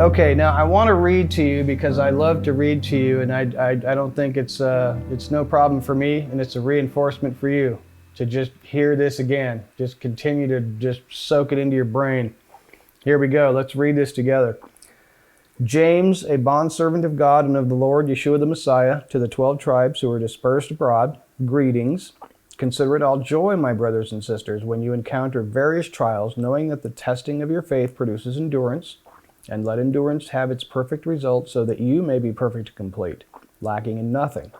Okay, now I want to read to you because I love to read to you, and I don't think it's no problem for me, and it's a reinforcement for you to just hear this again. Just continue to just soak it into your brain. Here we go. Let's read this together. James, a bondservant of God and of the Lord Yeshua the Messiah, to the 12 tribes who are dispersed abroad, greetings. Consider it all joy, my brothers and sisters, when you encounter various trials, knowing that the testing of your faith produces endurance. And let endurance have its perfect result, so that you may be perfect and complete, lacking in nothing.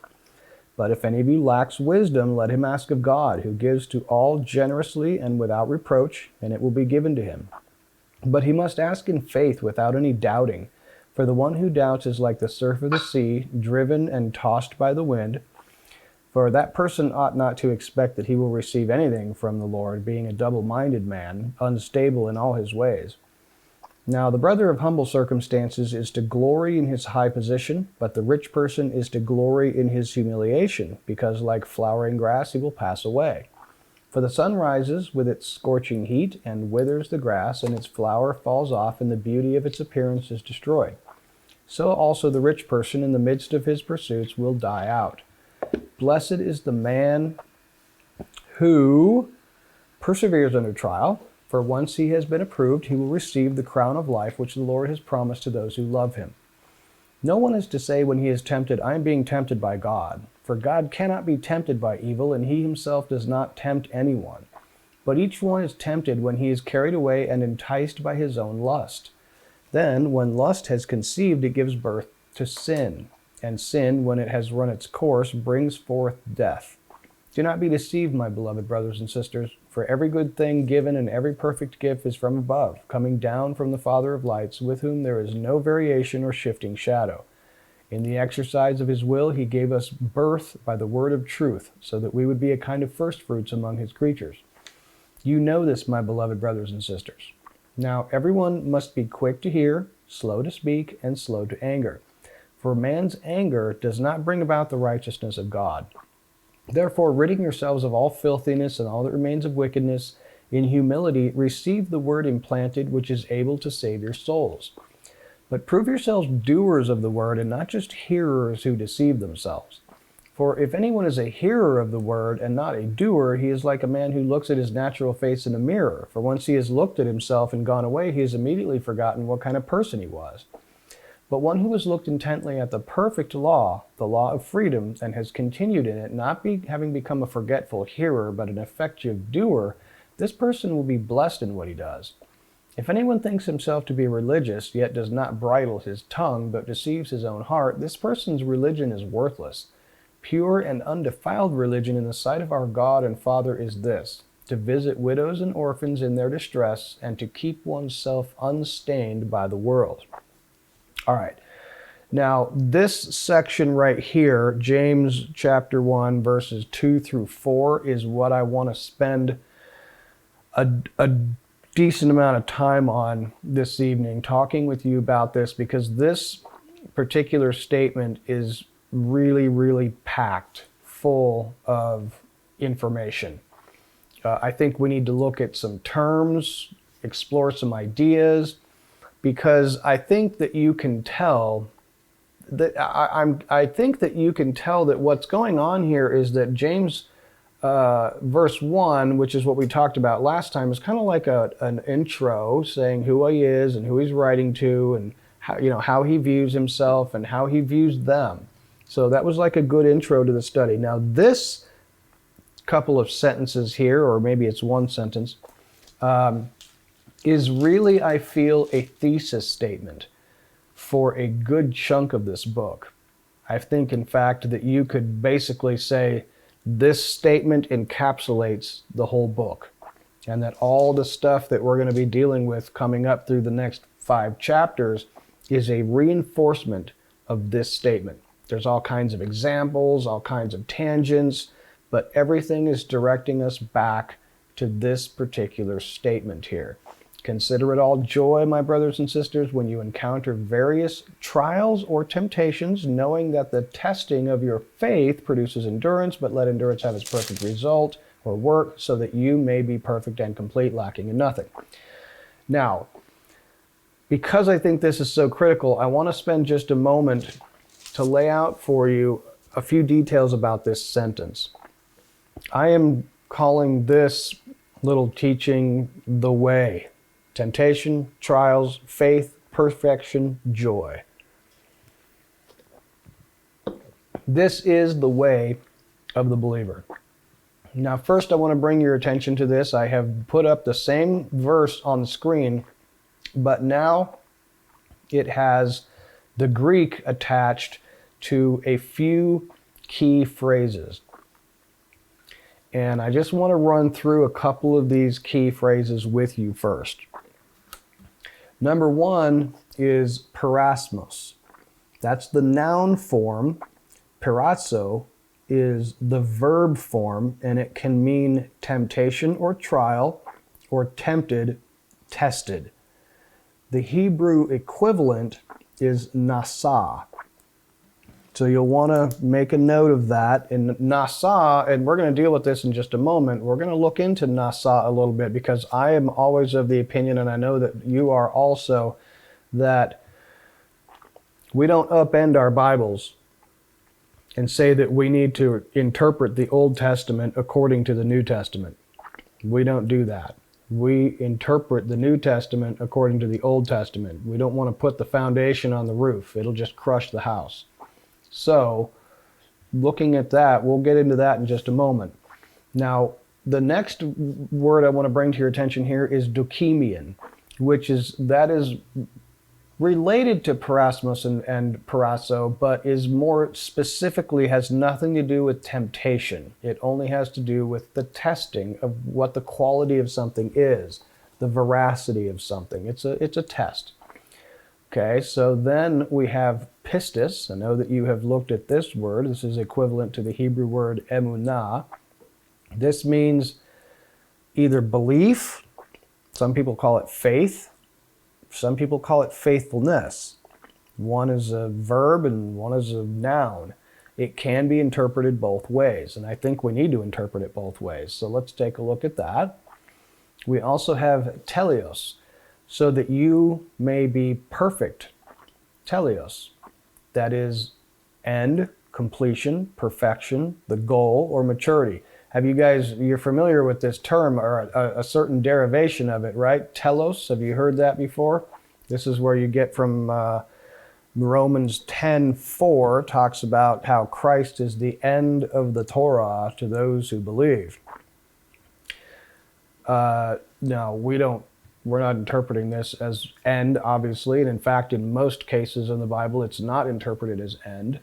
But if any of you lacks wisdom, let him ask of God, who gives to all generously and without reproach, and it will be given to him. But he must ask in faith without any doubting. For the one who doubts is like the surf of the sea, driven and tossed by the wind. For that person ought not to expect that he will receive anything from the Lord, being a double-minded man, unstable in all his ways. Now the brother of humble circumstances is to glory in his high position, but the rich person is to glory in his humiliation, because like flowering grass he will pass away. For the sun rises with its scorching heat and withers the grass, and its flower falls off, and the beauty of its appearance is destroyed. So also the rich person in the midst of his pursuits will die out. Blessed is the man who perseveres under trial, for once he has been approved, he will receive the crown of life which the Lord has promised to those who love him. No one is to say when he is tempted, I am being tempted by God. For God cannot be tempted by evil, and he himself does not tempt anyone. But each one is tempted when he is carried away and enticed by his own lust. Then, when lust has conceived, it gives birth to sin. And sin, when it has run its course, brings forth death. Do not be deceived, my beloved brothers and sisters, for every good thing given and every perfect gift is from above, coming down from the Father of lights, with whom there is no variation or shifting shadow. In the exercise of his will, he gave us birth by the word of truth, so that we would be a kind of firstfruits among his creatures. You know this, my beloved brothers and sisters. Now everyone must be quick to hear, slow to speak, and slow to anger. For man's anger does not bring about the righteousness of God. Therefore, ridding yourselves of all filthiness and all that remains of wickedness, in humility receive the word implanted, which is able to save your souls. But prove yourselves doers of the word, and not just hearers who deceive themselves. For if anyone is a hearer of the word and not a doer, he is like a man who looks at his natural face in a mirror. For once he has looked at himself and gone away, he has immediately forgotten what kind of person he was. But one who has looked intently at the perfect law, the law of freedom, and has continued in it, having become a forgetful hearer, but an effective doer, this person will be blessed in what he does. If anyone thinks himself to be religious, yet does not bridle his tongue, but deceives his own heart, this person's religion is worthless. Pure and undefiled religion in the sight of our God and Father is this, to visit widows and orphans in their distress, and to keep oneself unstained by the world. All right. Now, this section right here, James chapter 1, verses 2 through 4, is what I want to spend a decent amount of time on this evening, talking with you about this, because this particular statement is really, really packed full of information. I think we need to look at some terms, explore some ideas, because I think that you can tell that I think that you can tell that what's going on here is that James verse 1, which is what we talked about last time, is kind of like an intro saying who he is and who he's writing to, and how he views himself and how he views them. So that was like a good intro to the study. Now this couple of sentences here, or maybe it's one sentence, is really, I feel, a thesis statement for a good chunk of this book. I think, in fact, that you could basically say this statement encapsulates the whole book, and that all the stuff that we're going to be dealing with coming up through the next 5 chapters is a reinforcement of this statement. There's all kinds of examples, all kinds of tangents, but everything is directing us back to this particular statement here. Consider it all joy, my brothers and sisters, when you encounter various trials or temptations, knowing that the testing of your faith produces endurance, but let endurance have its perfect result or work, so that you may be perfect and complete, lacking in nothing. Now, because I think this is so critical, I want to spend just a moment to lay out for you a few details about this sentence. I am calling this little teaching the way. Temptation, trials, faith, perfection, joy. This is the way of the believer. Now, first I want to bring your attention to this. I have put up the same verse on the screen, but now it has the Greek attached to a few key phrases. And I just want to run through a couple of these key phrases with you first. Number one is perasmos. That's the noun form. Perazzo is the verb form, and it can mean temptation or trial, or tempted, tested. The Hebrew equivalent is nasa. So you'll want to make a note of that. And nasa, and we're going to deal with this in just a moment, we're going to look into nasa a little bit, because I am always of the opinion, and I know that you are also, that we don't upend our Bibles and say that we need to interpret the Old Testament according to the New Testament. We don't do that. We interpret the New Testament according to the Old Testament. We don't want to put the foundation on the roof. It'll just crush the house. So, looking at that, we'll get into that in just a moment. Now, the next word I want to bring to your attention here is dokimian, that is related to perasmos and perazzo, but is more specifically, has nothing to do with temptation. It only has to do with the testing of what the quality of something is, the veracity of something. It's a test. Okay, so then we have pistis. I know that you have looked at this word. This is equivalent to the Hebrew word emunah. This means either belief, some people call it faith, some people call it faithfulness. One is a verb and one is a noun. It can be interpreted both ways, and I think we need to interpret it both ways. So let's take a look at that. We also have teleos, so that you may be perfect. Teleos, that is end, completion, perfection, the goal, or maturity. Have you guys, you're familiar with this term, or a certain derivation of it, right? Telos, have you heard that before? This is where you get from Romans 10:4, talks about how Christ is the end of the Torah to those who believe. No, we're not interpreting this as end, obviously, and in fact, in most cases in the Bible, it's not interpreted as end.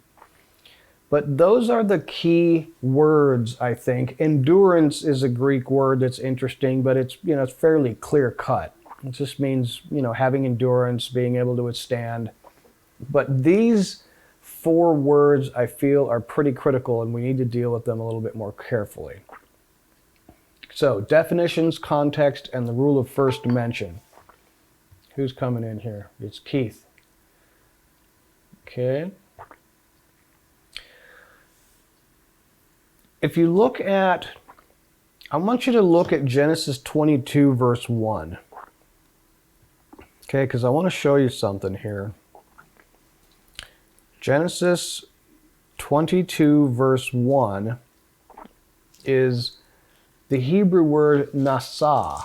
But those are the key words, I think. Endurance is a Greek word that's interesting, but it's fairly clear cut. It just means, having endurance, being able to withstand. But these four words, I feel, are pretty critical, and we need to deal with them a little bit more carefully. So, definitions, context, and the rule of first mention. Who's coming in here? It's Keith. Okay. If you look at, I want you to look at Genesis 22, verse 1. Okay, because I want to show you something here. Genesis 22, verse 1 is the Hebrew word nasa.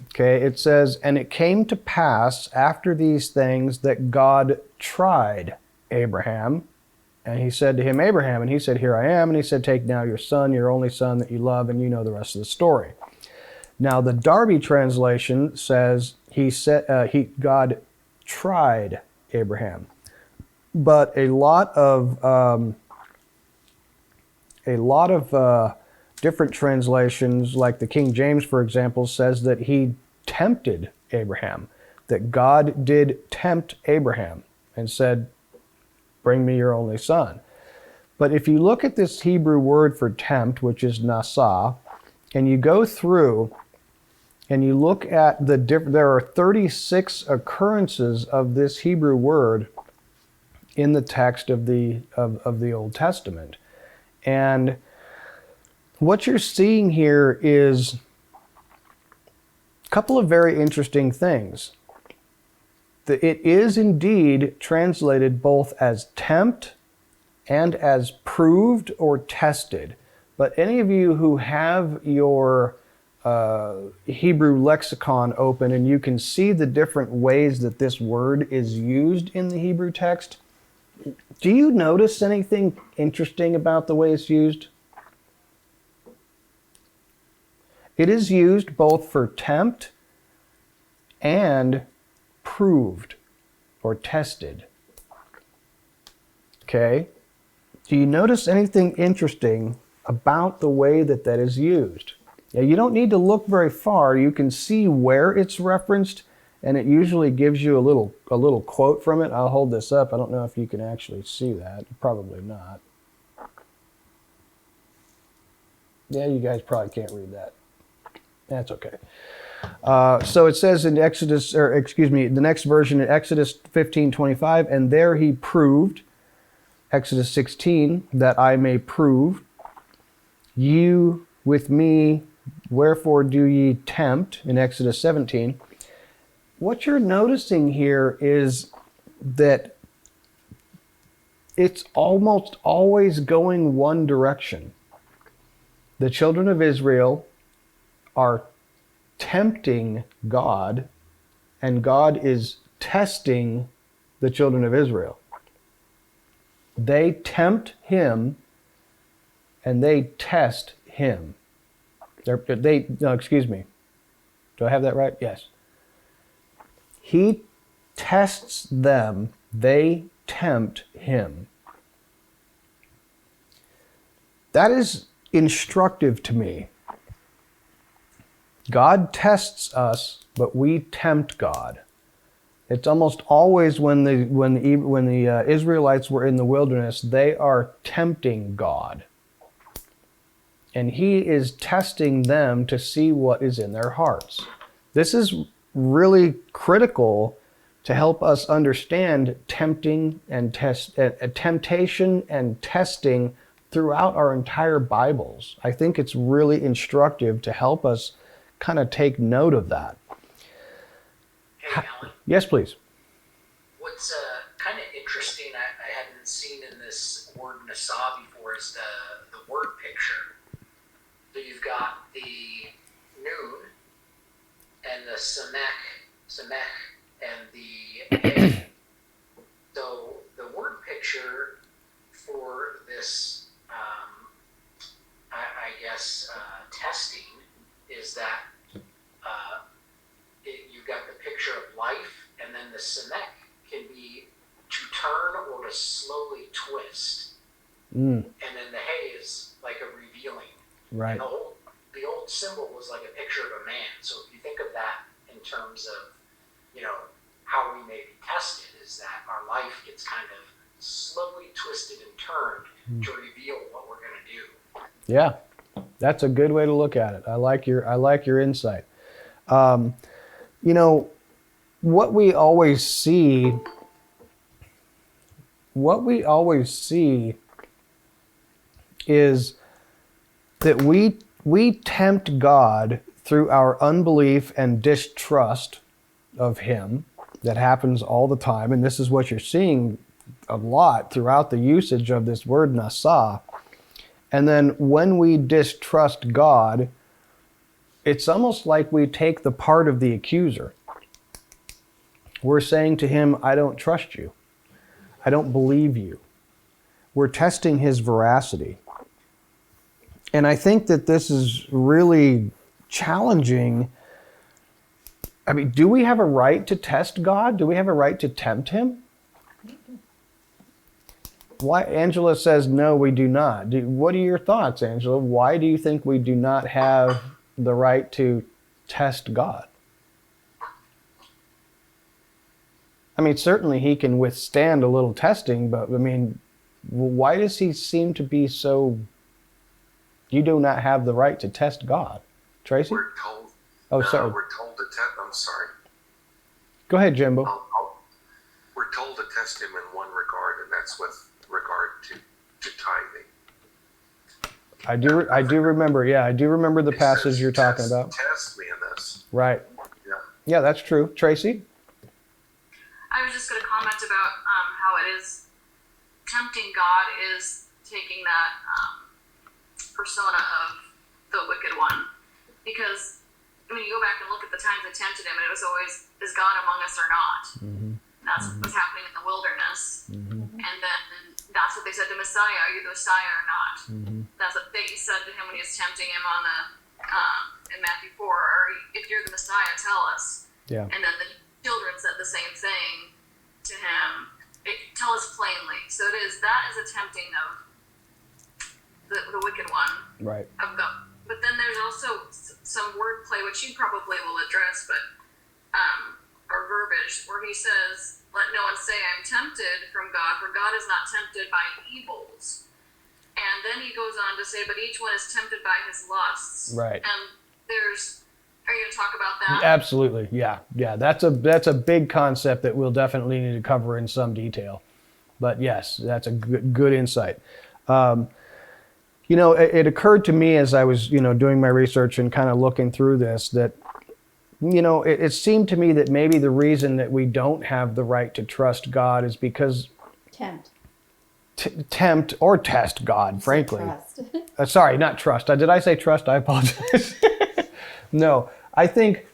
Okay, it says, and it came to pass after these things that God tried Abraham. And he said to him, Abraham, and he said, here I am. And he said, take now your son, your only son that you love, and you know the rest of the story. Now the Darby translation says, God tried Abraham. But a lot of different translations, like the King James, for example, says that he tempted Abraham, that God did tempt Abraham and said, bring me your only son. But if you look at this Hebrew word for tempt, which is nasa, and you go through and you look at there are 36 occurrences of this Hebrew word in the text of the Old Testament. And what you're seeing here is a couple of very interesting things. it is indeed translated both as tempt and as proved or tested. But any of you who have your Hebrew lexicon open and you can see the different ways that this word is used in the Hebrew text, do you notice anything interesting about the way it's used? It is used both for tempt and proved or tested. Okay? Do you notice anything interesting about the way that that is used? Now, you don't need to look very far. You can see where it's referenced, and it usually gives you a little quote from it. I'll hold this up. I don't know if you can actually see that. Probably not. Yeah, you guys probably can't read that. That's okay. So it says in Exodus, or excuse me, the next version in Exodus 15:25, and there he proved, Exodus 16, that I may prove you with me, wherefore do ye tempt, in Exodus 17. What you're noticing here is that it's almost always going one direction. The children of Israel are tempting God, and God is testing the children of Israel. They tempt him, and they test him. No, excuse me. Do I have that right? Yes. He tests them. They tempt him. That is instructive to me. God tests us, but we tempt God. It's almost always when the Israelites were in the wilderness, they are tempting God. And he is testing them to see what is in their hearts. This is really critical to help us understand temptation and testing throughout our entire Bibles. I think it's really instructive to help us kind of take note of that. Hey, Alan. Yes, please. What's kind of interesting, I hadn't seen in this word Nasah before, is the word picture. So you've got the noon and the Samech, and the Hey. So the word picture for this, I guess, testing is that you've got the picture of life, and then the Samech can be to turn or to slowly twist. And then the Hey is like a revealing. Right. And the old symbol was like a picture of a man. So if you think of that in terms of, how we may be tested, is that our life gets kind of slowly twisted and turned to reveal what we're going to do. Yeah, that's a good way to look at it. I like your insight. What we always see is that we tempt God through our unbelief and distrust of him. That happens all the time, and this is what you're seeing a lot throughout the usage of this word Nasah. And then when we distrust God, it's almost like we take the part of the accuser. We're saying to him, I don't trust you. I don't believe you. We're testing his veracity. And I think that this is really challenging. I mean, do we have a right to test God? Do we have a right to tempt him? Why? Angela says, no, we do not. What are your thoughts, Angela? Why do you think we do not have the right to test God? I mean, certainly he can withstand a little testing, but I mean, why does he seem to be so, you do not have the right to test God? Tracy? We're told. Sorry. We're told to test. I'm sorry. Go ahead, Jimbo. We're told to test him in one regard, and that's with regard to tithing. I do remember. Yeah, I do remember the passage you're talking about. Test me in this. Right. Yeah. Yeah, that's true. Tracy? think God is taking that persona of the wicked one. Because, I mean, you go back and look at the times they tempted him, and it was always, is God among us or not? Mm-hmm. That's what was happening in the wilderness. Mm-hmm. And then that's what they said to Messiah, are you the Messiah or not? Mm-hmm. That's what they said to him when he was tempting him on the in Matthew 4, or if you're the Messiah, tell us. Yeah. And then the children said the same thing to him. Tell us plainly. So that is a tempting of the wicked one. Right. Of God. But then there's also some wordplay, which you probably will address, but or verbiage, where he says, let no one say I'm tempted from God, for God is not tempted by evils. And then he goes on to say, but each one is tempted by his lusts. Right. And are you going to talk about that? Absolutely. Yeah. That's a big concept that we'll definitely need to cover in some detail. But yes, that's a good insight. It occurred to me as I was, doing my research and kind of looking through this that, it seemed to me that maybe the reason that we don't have the right to trust God is because tempt or test God, frankly. Sorry, not trust. Did I say trust? I apologize. No, I think,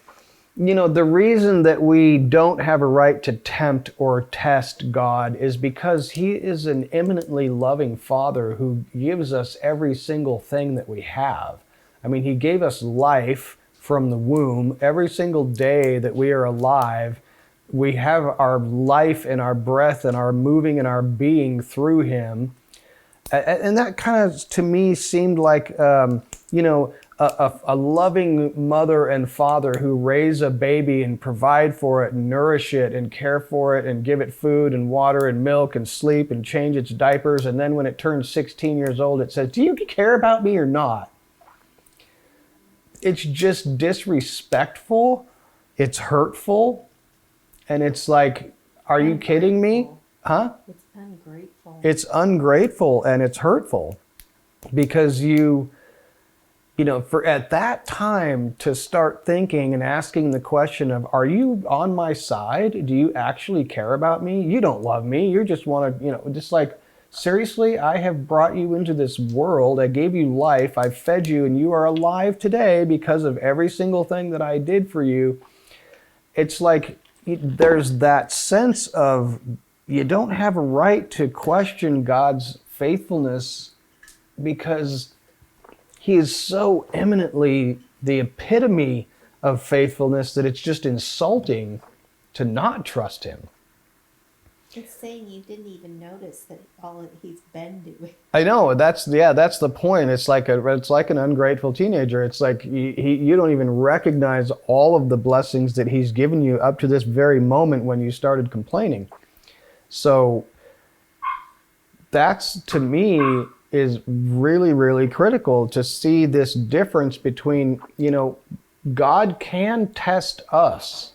the reason that we don't have a right to tempt or test God is because he is an eminently loving Father who gives us every single thing that we have. I mean, he gave us life from the womb. Every single day that we are alive, we have our life and our breath and our moving and our being through him. And that kind of, to me, seemed like, a loving mother and father who raise a baby and provide for it and nourish it and care for it and give it food and water and milk and sleep and change its diapers. And then when it turns 16 years old, it says, do you care about me or not? It's just disrespectful. It's hurtful. And it's like, are you kidding me? Huh? It's ungrateful. It's ungrateful and it's hurtful because for at that time to start thinking and asking the question of, are you on my side? Do you actually care about me? You don't love me. You just want to, just like, seriously, I have brought you into this world. I gave you life. I fed you and you are alive today because of every single thing that I did for you. It's like there's that sense of you don't have a right to question God's faithfulness because he is so eminently the epitome of faithfulness that it's just insulting to not trust him. It's saying you didn't even notice that all that he's been doing. I know, that's the point. It's like an ungrateful teenager. It's like you don't even recognize all of the blessings that he's given you up to this very moment when you started complaining. So that's, to me, is really, really critical to see this difference between, God can test us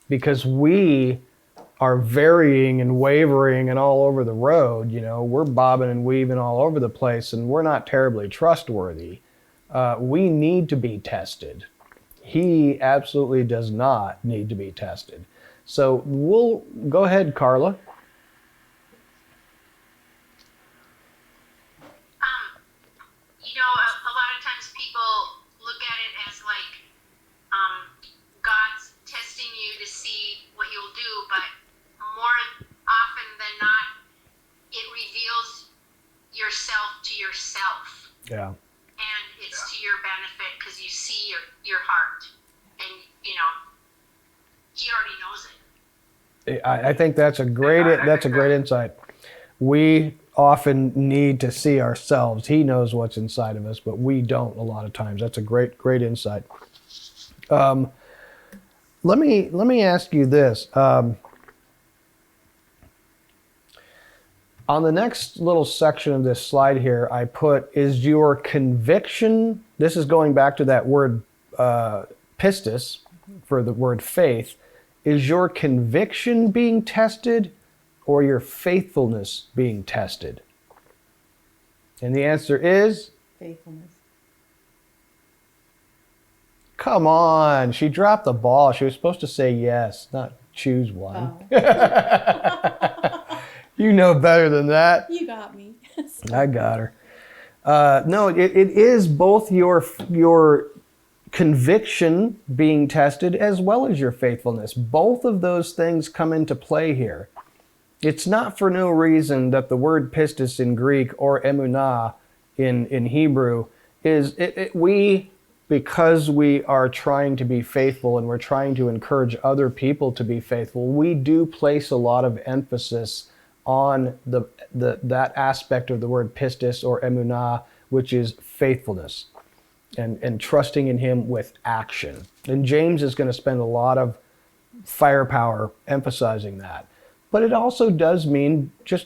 because we are varying and wavering and all over the road. We're bobbing and weaving all over the place and we're not terribly trustworthy. We need to be tested. He absolutely does not need to be tested. So we'll go ahead, Carla. A lot of times people look at it as like God's testing you to see what you'll do, but more often than not, it reveals yourself to yourself. Yeah. And it's to your benefit because you see your heart, and he already knows it. I think that's a great insight. We often need to see ourselves. He knows what's inside of us, but we don't a lot of times. That's a great insight. Let me ask you this. On the next little section of this slide here, I put, is your conviction, this is going back to that word pistis for the word faith, is your conviction being tested or your faithfulness being tested? And the answer is? Faithfulness. Come on, she dropped the ball. She was supposed to say yes, not choose one. Oh. You know better than that. You got me. I got her. No, it is both your conviction being tested as well as your faithfulness. Both of those things come into play here. It's not for no reason that the word pistis in Greek or emunah in Hebrew is because we are trying to be faithful and we're trying to encourage other people to be faithful, we do place a lot of emphasis on that aspect of the word pistis or emunah, which is faithfulness and trusting in him with action. And James is going to spend a lot of firepower emphasizing that. But it also does mean just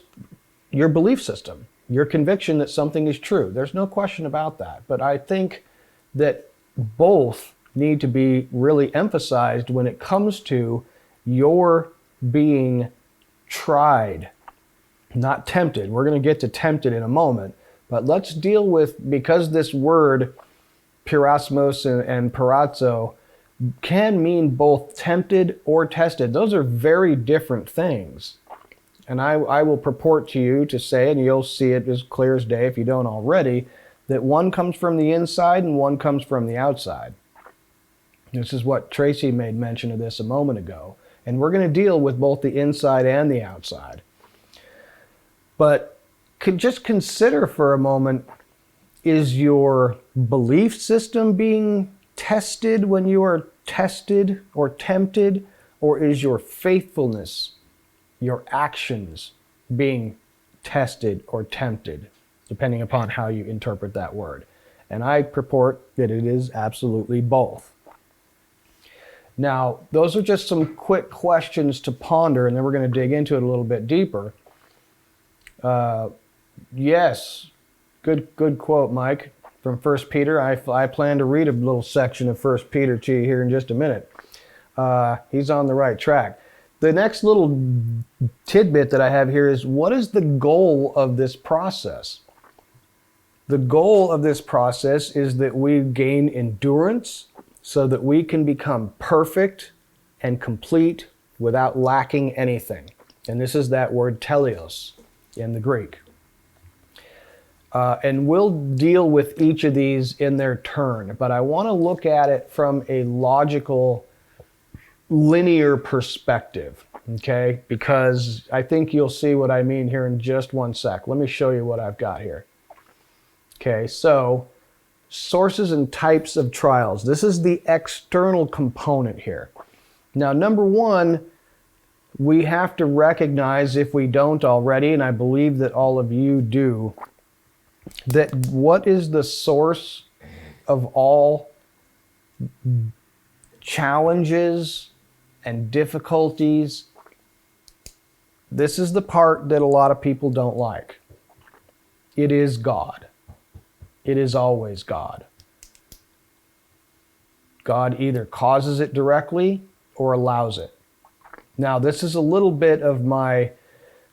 your belief system, your conviction that something is true. There's no question about that. But I think that both need to be really emphasized when it comes to your being tried, not tempted. We're going to get to tempted in a moment. But let's deal with, because this word, pirasmos and parazzo, can mean both tempted or tested. Those are very different things. And I will purport to you to say, and you'll see it as clear as day if you don't already, that one comes from the inside and one comes from the outside. This is what Tracy made mention of this a moment ago. And we're going to deal with both the inside and the outside. But just consider for a moment, is your belief system being tested when you are tested or tempted, or is your faithfulness, your actions being tested or tempted, depending upon how you interpret that word? And I purport that it is absolutely both. Now, those are just some quick questions to ponder, and then we're going to dig into it a little bit deeper. Yes, good quote, Mike, from 1 Peter. I plan to read a little section of 1 Peter to you here in just a minute. He's on the right track. The next little tidbit that I have here is, what is the goal of this process? The goal of this process is that we gain endurance so that we can become perfect and complete without lacking anything. And this is that word teleos in the Greek. And we'll deal with each of these in their turn, but I want to look at it from a logical, linear perspective, okay? Because I think you'll see what I mean here in just one sec. Let me show you what I've got here. Okay, so sources and types of trials. This is the external component here. Now, number one, we have to recognize, if we don't already, and I believe that all of you do, that what is the source of all challenges and difficulties? This is the part that a lot of people don't like. It is God. It is always God. God either causes it directly or allows it. Now, this is a little bit of my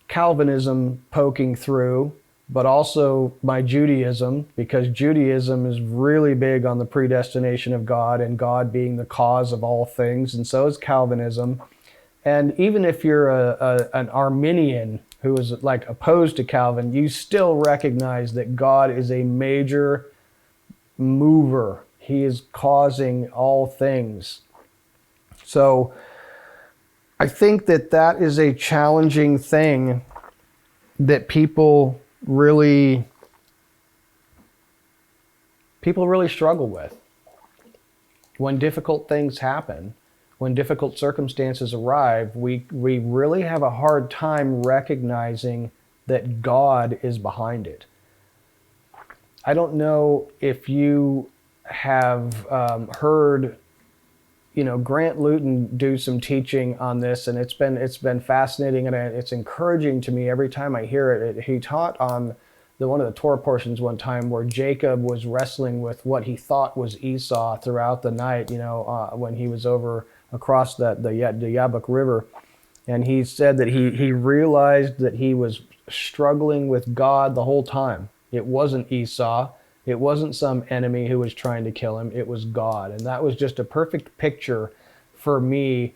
Calvinism poking through, but also my Judaism, because Judaism is really big on the predestination of God and God being the cause of all things, and so is Calvinism. And even if you're an Arminian who is like opposed to Calvin, you still recognize that God is a major mover. He is causing all things. So I think that that is a challenging thing that people really struggle with. When difficult things happen, when difficult circumstances arrive, we really have a hard time recognizing that God is behind it. I don't know if you have heard, Grant Luton do some teaching on this, and it's been fascinating, and it's encouraging to me every time I hear it. He taught on one of the Torah portions one time where Jacob was wrestling with what he thought was Esau throughout the night, when he was over across the Yabok River. And he said that he realized that he was struggling with God the whole time. It wasn't Esau. It wasn't some enemy who was trying to kill him. It was God. And that was just a perfect picture for me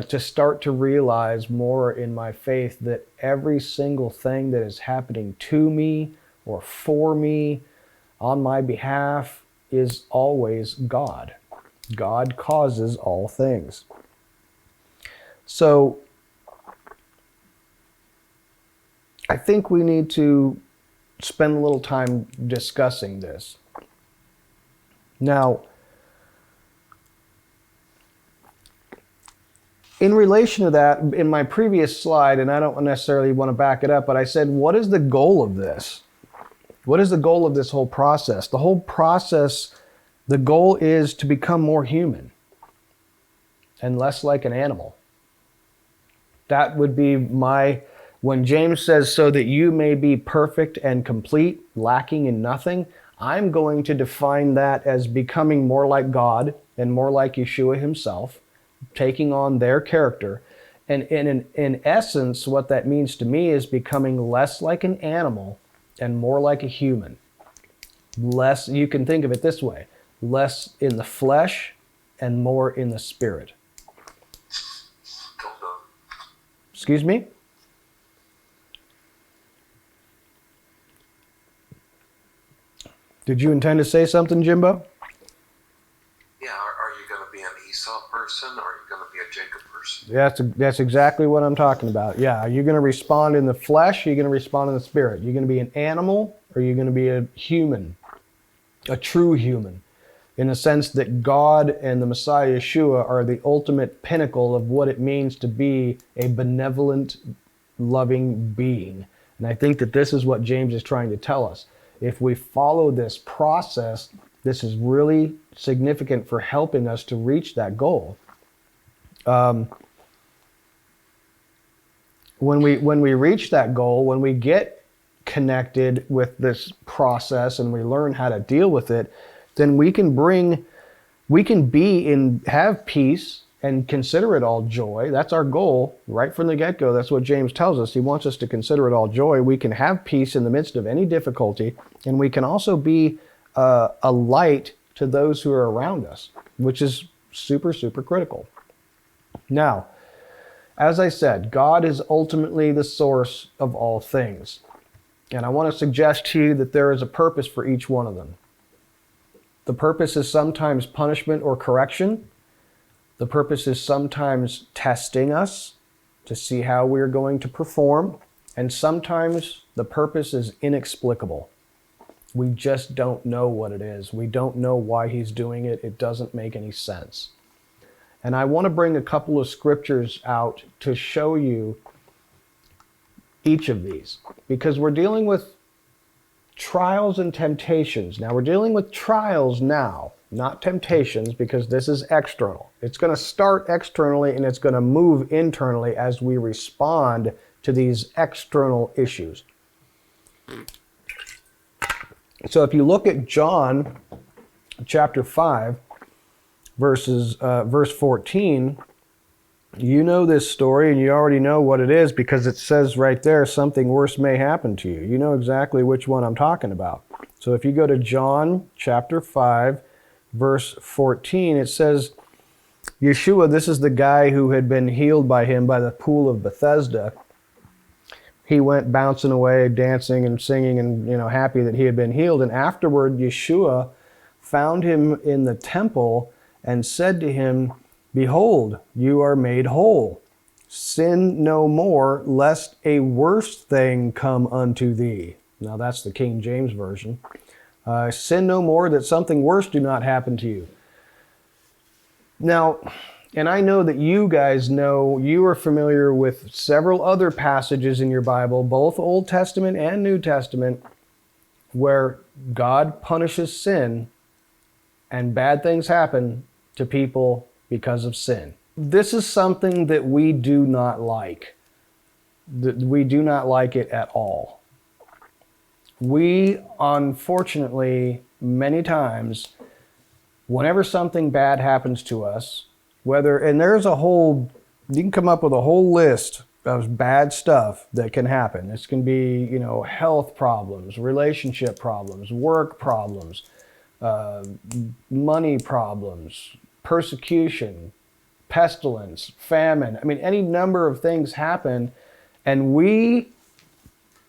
to start to realize more in my faith that every single thing that is happening to me or for me on my behalf is always God. God causes all things. So I think we need to spend a little time discussing this. Now, in relation to that, in my previous slide, and I don't necessarily want to back it up, but I said, what is the goal of this? What is the goal of this whole process? The whole process, the goal is to become more human and less like an animal. That would be when James says, so that you may be perfect and complete, lacking in nothing, I'm going to define that as becoming more like God and more like Yeshua himself, taking on their character. And in essence, what that means to me is becoming less like an animal and more like a human. Less, you can think of it this way, less in the flesh and more in the spirit. Excuse me? Did you intend to say something, Jimbo? Yeah, are you going to be an Esau person or are you going to be a Jacob person? That's exactly what I'm talking about. Yeah, are you going to respond in the flesh? Or are you going to respond in the spirit? You're going to be an animal or are you going to be a human? A true human. In the sense that God and the Messiah Yeshua are the ultimate pinnacle of what it means to be a benevolent, loving being. And I think that this is what James is trying to tell us. If we follow this process, this is really significant for helping us to reach that goal. When we reach that goal, when we get connected with this process and we learn how to deal with it, then we can have peace and consider it all joy. That's our goal right from the get-go. That's what James tells us. He wants us to consider it all joy. We can have peace in the midst of any difficulty, and we can also be a light to those who are around us, which is super, super critical. Now, as I said, God is ultimately the source of all things. And I want to suggest to you that there is a purpose for each one of them. The purpose is sometimes punishment or correction. The purpose is sometimes testing us to see how we're going to perform. And sometimes the purpose is inexplicable. We just don't know what it is. We don't know why he's doing it. It doesn't make any sense. And I want to bring a couple of scriptures out to show you each of these, because we're dealing with trials and temptations. Now, we're dealing with trials now, not temptations, because this is external. It's going to start externally and it's going to move internally as we respond to these external issues. So if you look at John chapter 5, verse 14, you know this story and you already know what it is because it says right there, something worse may happen to you. You know exactly which one I'm talking about. So if you go to John chapter 5, verse 14, it says, Yeshua, this is the guy who had been healed by him by the pool of Bethesda. He went bouncing away, dancing and singing and happy that he had been healed. And afterward, Yeshua found him in the temple and said to him, Behold, you are made whole. Sin no more, lest a worse thing come unto thee. Now that's the King James Version. Sin no more, that something worse do not happen to you. Now, and I know that you guys know, you are familiar with several other passages in your Bible, both Old Testament and New Testament, where God punishes sin and bad things happen to people because of sin. This is something that we do not like. We do not like it at all. We, unfortunately, many times, whenever something bad happens to us, and there's you can come up with a whole list of bad stuff that can happen. This can be, health problems, relationship problems, work problems, money problems, persecution, pestilence, famine. I mean, any number of things happen, and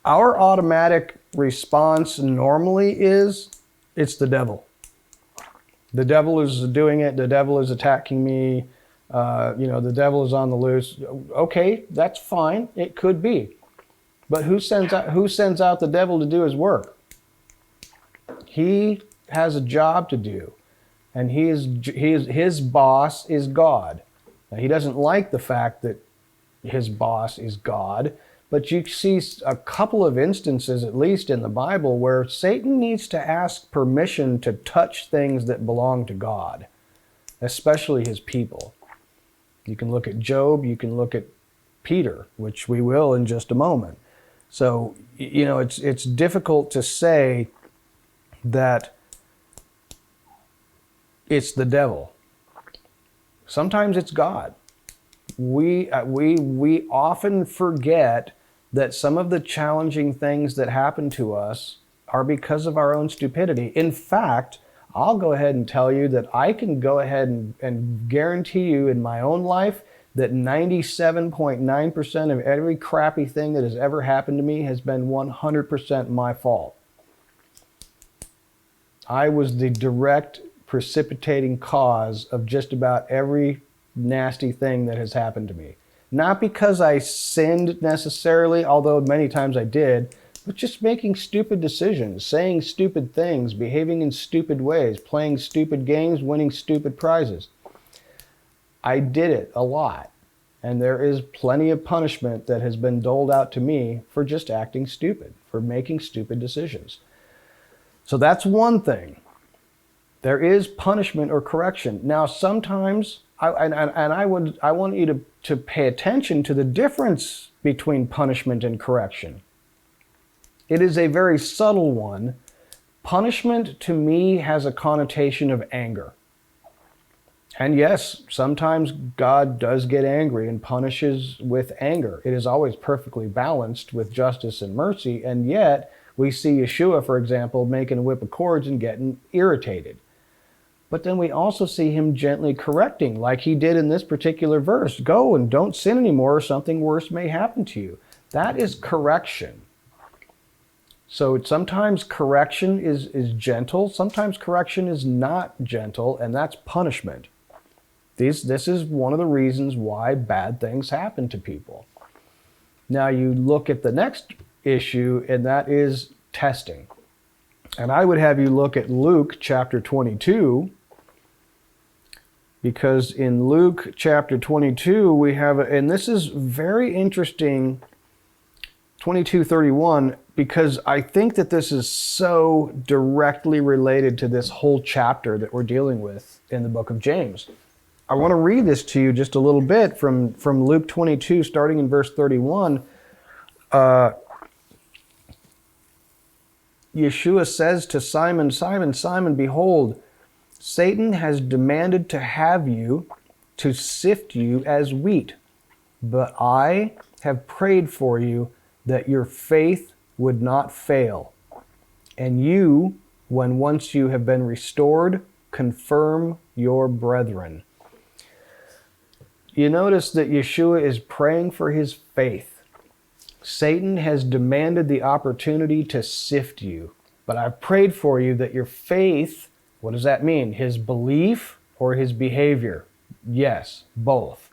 our automatic response normally is, it's the devil. The devil is doing it. The devil is attacking me. The devil is on the loose. Okay, that's fine. It could be. But who sends out the devil to do his work? He has a job to do. And his boss is God. Now, he doesn't like the fact that his boss is God, but you see a couple of instances, at least in the Bible, where Satan needs to ask permission to touch things that belong to God, especially his people. You can look at Job, you can look at Peter, which we will in just a moment. So, it's difficult to say that it's the devil. Sometimes it's God. We often forget that some of the challenging things that happen to us are because of our own stupidity. In fact, I'll go ahead and tell you that I can go ahead and guarantee you in my own life that 97.9% of every crappy thing that has ever happened to me has been 100% my fault. I was the direct precipitating cause of just about every nasty thing that has happened to me. Not because I sinned necessarily, although many times I did, but just making stupid decisions, saying stupid things, behaving in stupid ways, playing stupid games, winning stupid prizes. I did it a lot, and there is plenty of punishment that has been doled out to me for just acting stupid, for making stupid decisions. So that's one thing. There is punishment or correction. Now, sometimes, I want you to pay attention to the difference between punishment and correction. It is a very subtle one. Punishment, to me, has a connotation of anger. And yes, sometimes God does get angry and punishes with anger. It is always perfectly balanced with justice and mercy, and yet we see Yeshua, for example, making a whip of cords and getting irritated. But then we also see him gently correcting, like he did in this particular verse. Go and don't sin anymore, or something worse may happen to you. That is correction. So sometimes correction is gentle, sometimes correction is not gentle, and that's punishment. This is one of the reasons why bad things happen to people. Now you look at the next issue, and that is testing. And I would have you look at Luke chapter 22, because in Luke chapter 22 we have, and this is very interesting, 22:31, because I think that this is so directly related to this whole chapter that we're dealing with in the book of James. I want to read this to you just a little bit from Luke 22, starting in verse 31. Yeshua says to Simon, Simon, Simon, behold, Satan has demanded to have you, to sift you as wheat. But I have prayed for you that your faith would not fail. And you, when once you have been restored, confirm your brethren. You notice that Yeshua is praying for his faith. Satan has demanded the opportunity to sift you. But I've prayed for you that your faith, what does that mean? His belief or his behavior? Yes, both,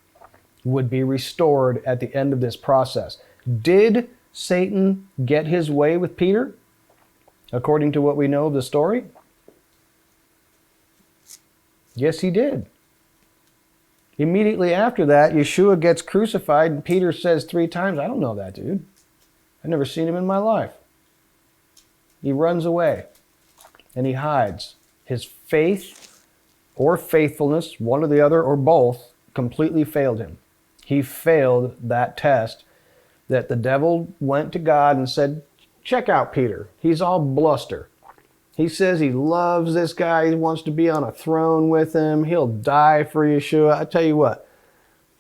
would be restored at the end of this process. Did Satan get his way with Peter, according to what we know of the story? Yes, he did. Immediately after that, Yeshua gets crucified, and Peter says 3 times, I don't know that dude. I've never seen him in my life. He runs away, and he hides. His faith or faithfulness, one or the other, or both, completely failed him. He failed that test that the devil went to God and said, check out Peter. He's all bluster. He says he loves this guy. He wants to be on a throne with him. He'll die for Yeshua. I tell you what,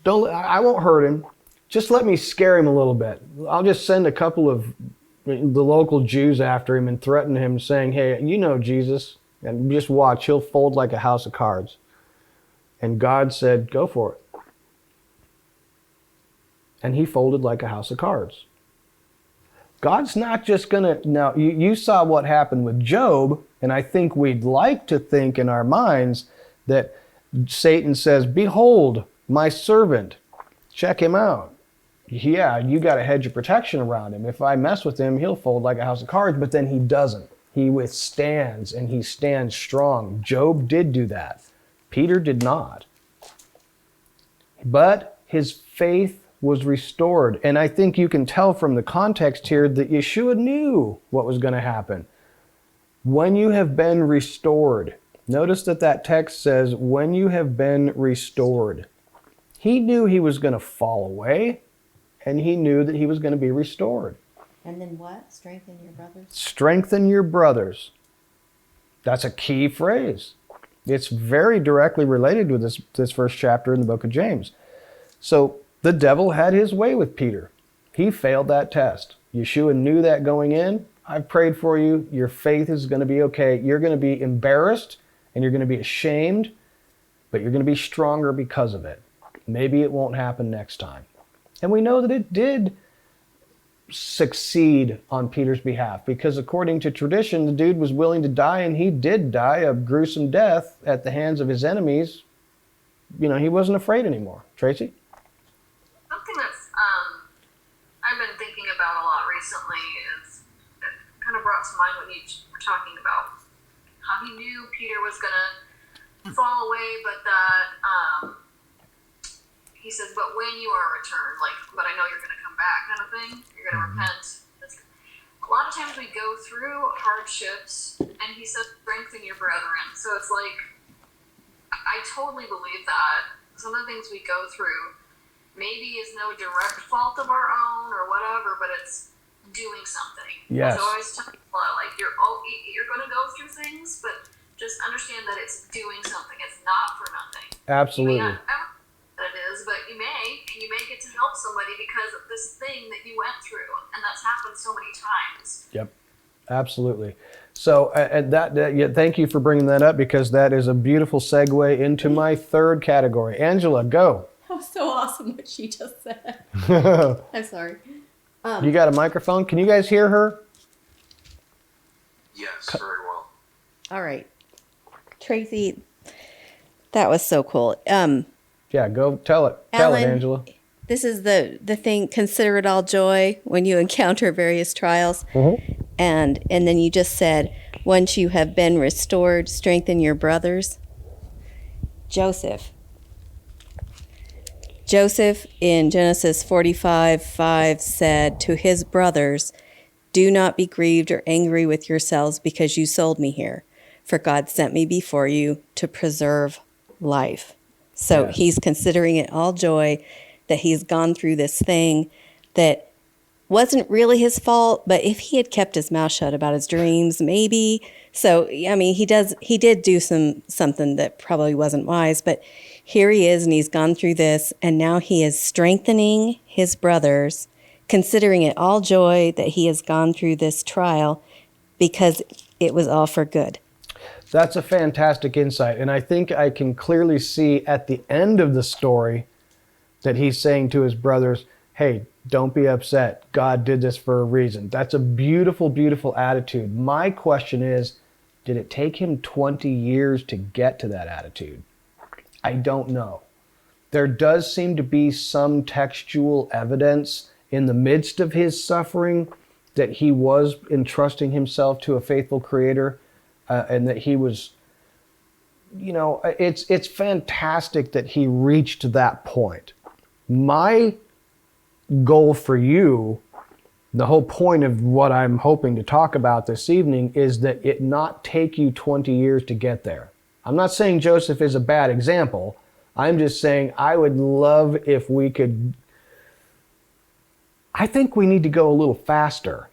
I won't hurt him. Just let me scare him a little bit. I'll just send a couple of the local Jews after him and threaten him, saying, hey, you know Jesus, and just watch. He'll fold like a house of cards. And God said, go for it. and he folded like a house of cards. God's not just going to... Now, you saw what happened with Job, and I think we'd like to think in our minds that Satan says, behold, my servant, check him out. Yeah, you got a hedge of protection around him. If I mess with him, he'll fold like a house of cards, but then he doesn't. He withstands, and he stands strong. Job did do that. Peter did not. But his faith was restored. And I think you can tell from the context here that Yeshua knew what was going to happen. When you have been restored, notice that text says, when you have been restored. He knew he was going to fall away, and he knew that he was going to be restored. And then what? Strengthen your brothers? Strengthen your brothers. That's a key phrase. It's very directly related with this first chapter in the book of James. So the devil had his way with Peter. He failed that test. Yeshua knew that going in. I've prayed for you. Your faith is going to be okay. You're going to be embarrassed and you're going to be ashamed, but you're going to be stronger because of it. Maybe it won't happen next time. And we know that it did succeed on Peter's behalf, because according to tradition, the dude was willing to die, and he did die a gruesome death at the hands of his enemies. You know, he wasn't afraid anymore. Tracy? Something that's I've been thinking about a lot recently is, it kind of brought to mind when you were talking about how he knew Peter was going to fall away, but that he says, but when you are returned, like, but I know you're going to come back, kind of thing. You're going to repent. A lot of times we go through hardships, and he says, strengthen your brethren. So it's like, I totally believe that some of the things we go through maybe is no direct fault of our own or whatever, but it's doing something. Yes. So I always tell people, like, you're going to go through things, but just understand that it's doing something. It's not for nothing. Absolutely. You may not ever that it is, but you may get to help somebody because of this thing that you went through, and that's happened so many times. Yep, absolutely. So thank you for bringing that up, because that is a beautiful segue into my third category. Angela, go. That was so awesome what she just said. I'm sorry. You got a microphone? Can you guys hear her? Yes, very well. All right. Tracy, that was so cool. Yeah, go tell it. Tell it, Alan, Angela. This is the thing, consider it all joy when you encounter various trials. Mm-hmm. And then you just said, once you have been restored, strengthen your brothers. Joseph in Genesis 45:5 said to his brothers, do not be grieved or angry with yourselves because you sold me here, for God sent me before you to preserve life. So Yes. He's considering it all joy that he's gone through this thing that wasn't really his fault, but if he had kept his mouth shut about his dreams, maybe. So, I mean, he did do something that probably wasn't wise, but here he is, and he's gone through this, and now he is strengthening his brothers, considering it all joy that he has gone through this trial because it was all for good. That's a fantastic insight. And I think I can clearly see at the end of the story that he's saying to his brothers, hey, don't be upset. God did this for a reason. That's a beautiful, beautiful attitude. My question is, did it take him 20 years to get to that attitude? I don't know. There does seem to be some textual evidence in the midst of his suffering that he was entrusting himself to a faithful Creator. And that he was, you know, it's fantastic that he reached that point. My goal for you, the whole point of what I'm hoping to talk about this evening, is that it not take you 20 years to get there. I'm not saying Joseph is a bad example. I'm just saying I would love if we could... I think we need to go a little faster.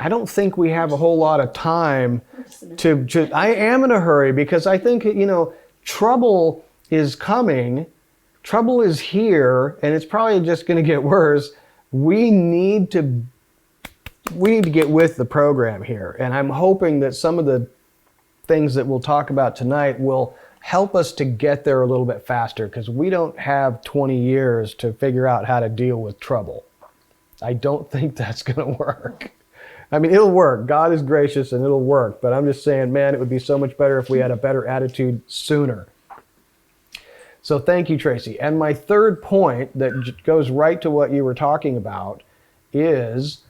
I don't think we have a whole lot of time to I am in a hurry, because I think, you know, trouble is coming. Trouble is here, and it's probably just going to get worse. We need to get with the program here. And I'm hoping that some of the things that we'll talk about tonight will help us to get there a little bit faster, because we don't have 20 years to figure out how to deal with trouble. I don't think that's going to work. I mean, it'll work. God is gracious and it'll work. But I'm just saying, man, it would be so much better if we had a better attitude sooner. So thank you, Tracy. And my third point that goes right to what you were talking about is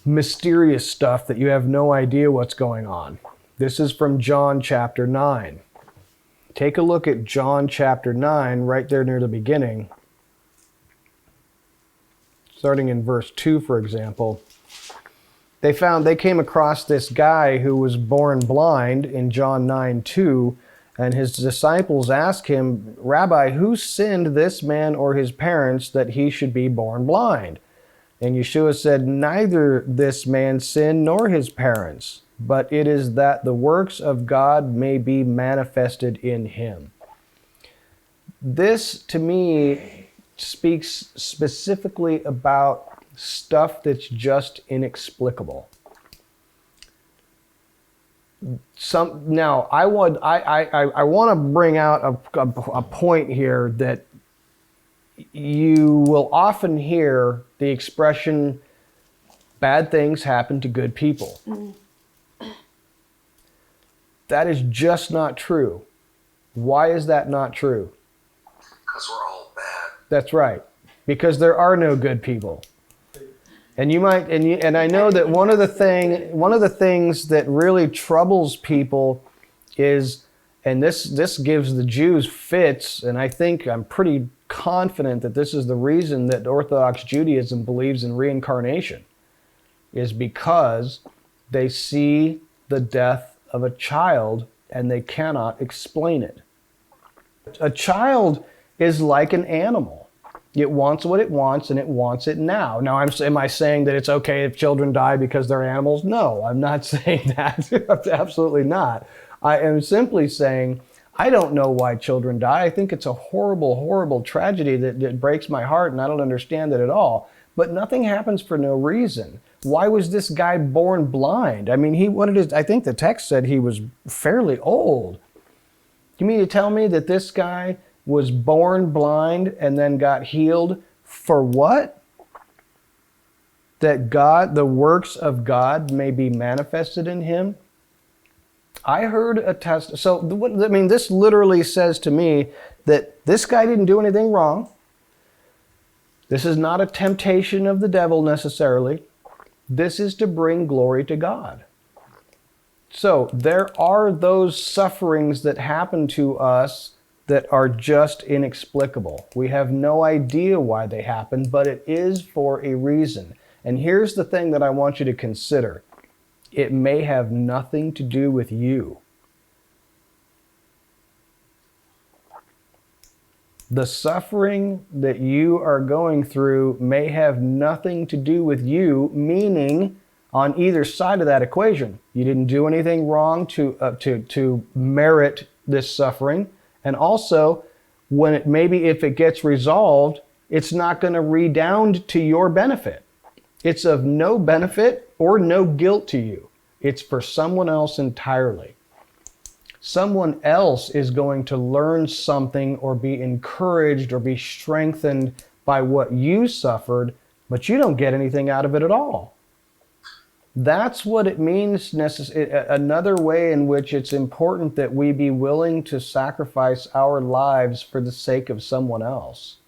mysterious stuff that you have no idea what's going on. This is from John chapter 9. Take a look at John chapter 9, right there near the beginning. Starting in verse 2, for example. They came across this guy who was born blind in John 9:2, and his disciples asked him, "Rabbi, who sinned, this man or his parents, that he should be born blind?" And Yeshua said, "Neither this man sinned nor his parents, but it is that the works of God may be manifested in him." This, to me, speaks specifically about stuff that's just inexplicable. Now, I want to bring out a point here that you will often hear the expression, "bad things happen to good people." That is just not true. Why is that not true? Because we're all bad. That's right. Because there are no good people. And I know that one of the things that really troubles people is, and this gives the Jews fits, and I'm pretty confident that this is the reason that Orthodox Judaism believes in reincarnation, is because they see the death of a child and they cannot explain it. A child is like an animal. It wants what it wants, and it wants it now. Now, am I saying that it's okay if children die because they're animals? No, I'm not saying that. Absolutely not. I am simply saying I don't know why children die. I think it's a horrible, horrible tragedy that breaks my heart, and I don't understand it at all. But nothing happens for no reason. Why was this guy born blind? I mean, I think the text said he was fairly old. You mean to tell me that this guy was born blind and then got healed for what? That the works of God may be manifested in him? I heard a test. So, this literally says to me that this guy didn't do anything wrong. This is not a temptation of the devil necessarily. This is to bring glory to God. So, there are those sufferings that happen to us that are just inexplicable. We have no idea why they happen, but it is for a reason. And here's the thing that I want you to consider. It may have nothing to do with you. The suffering that you are going through may have nothing to do with you, meaning on either side of that equation, you didn't do anything wrong to merit this suffering. And also, if it gets resolved, it's not going to redound to your benefit. It's of no benefit or no guilt to you. It's for someone else entirely. Someone else is going to learn something or be encouraged or be strengthened by what you suffered, but you don't get anything out of it at all. That's what it means. Another way in which it's important that we be willing to sacrifice our lives for the sake of someone else.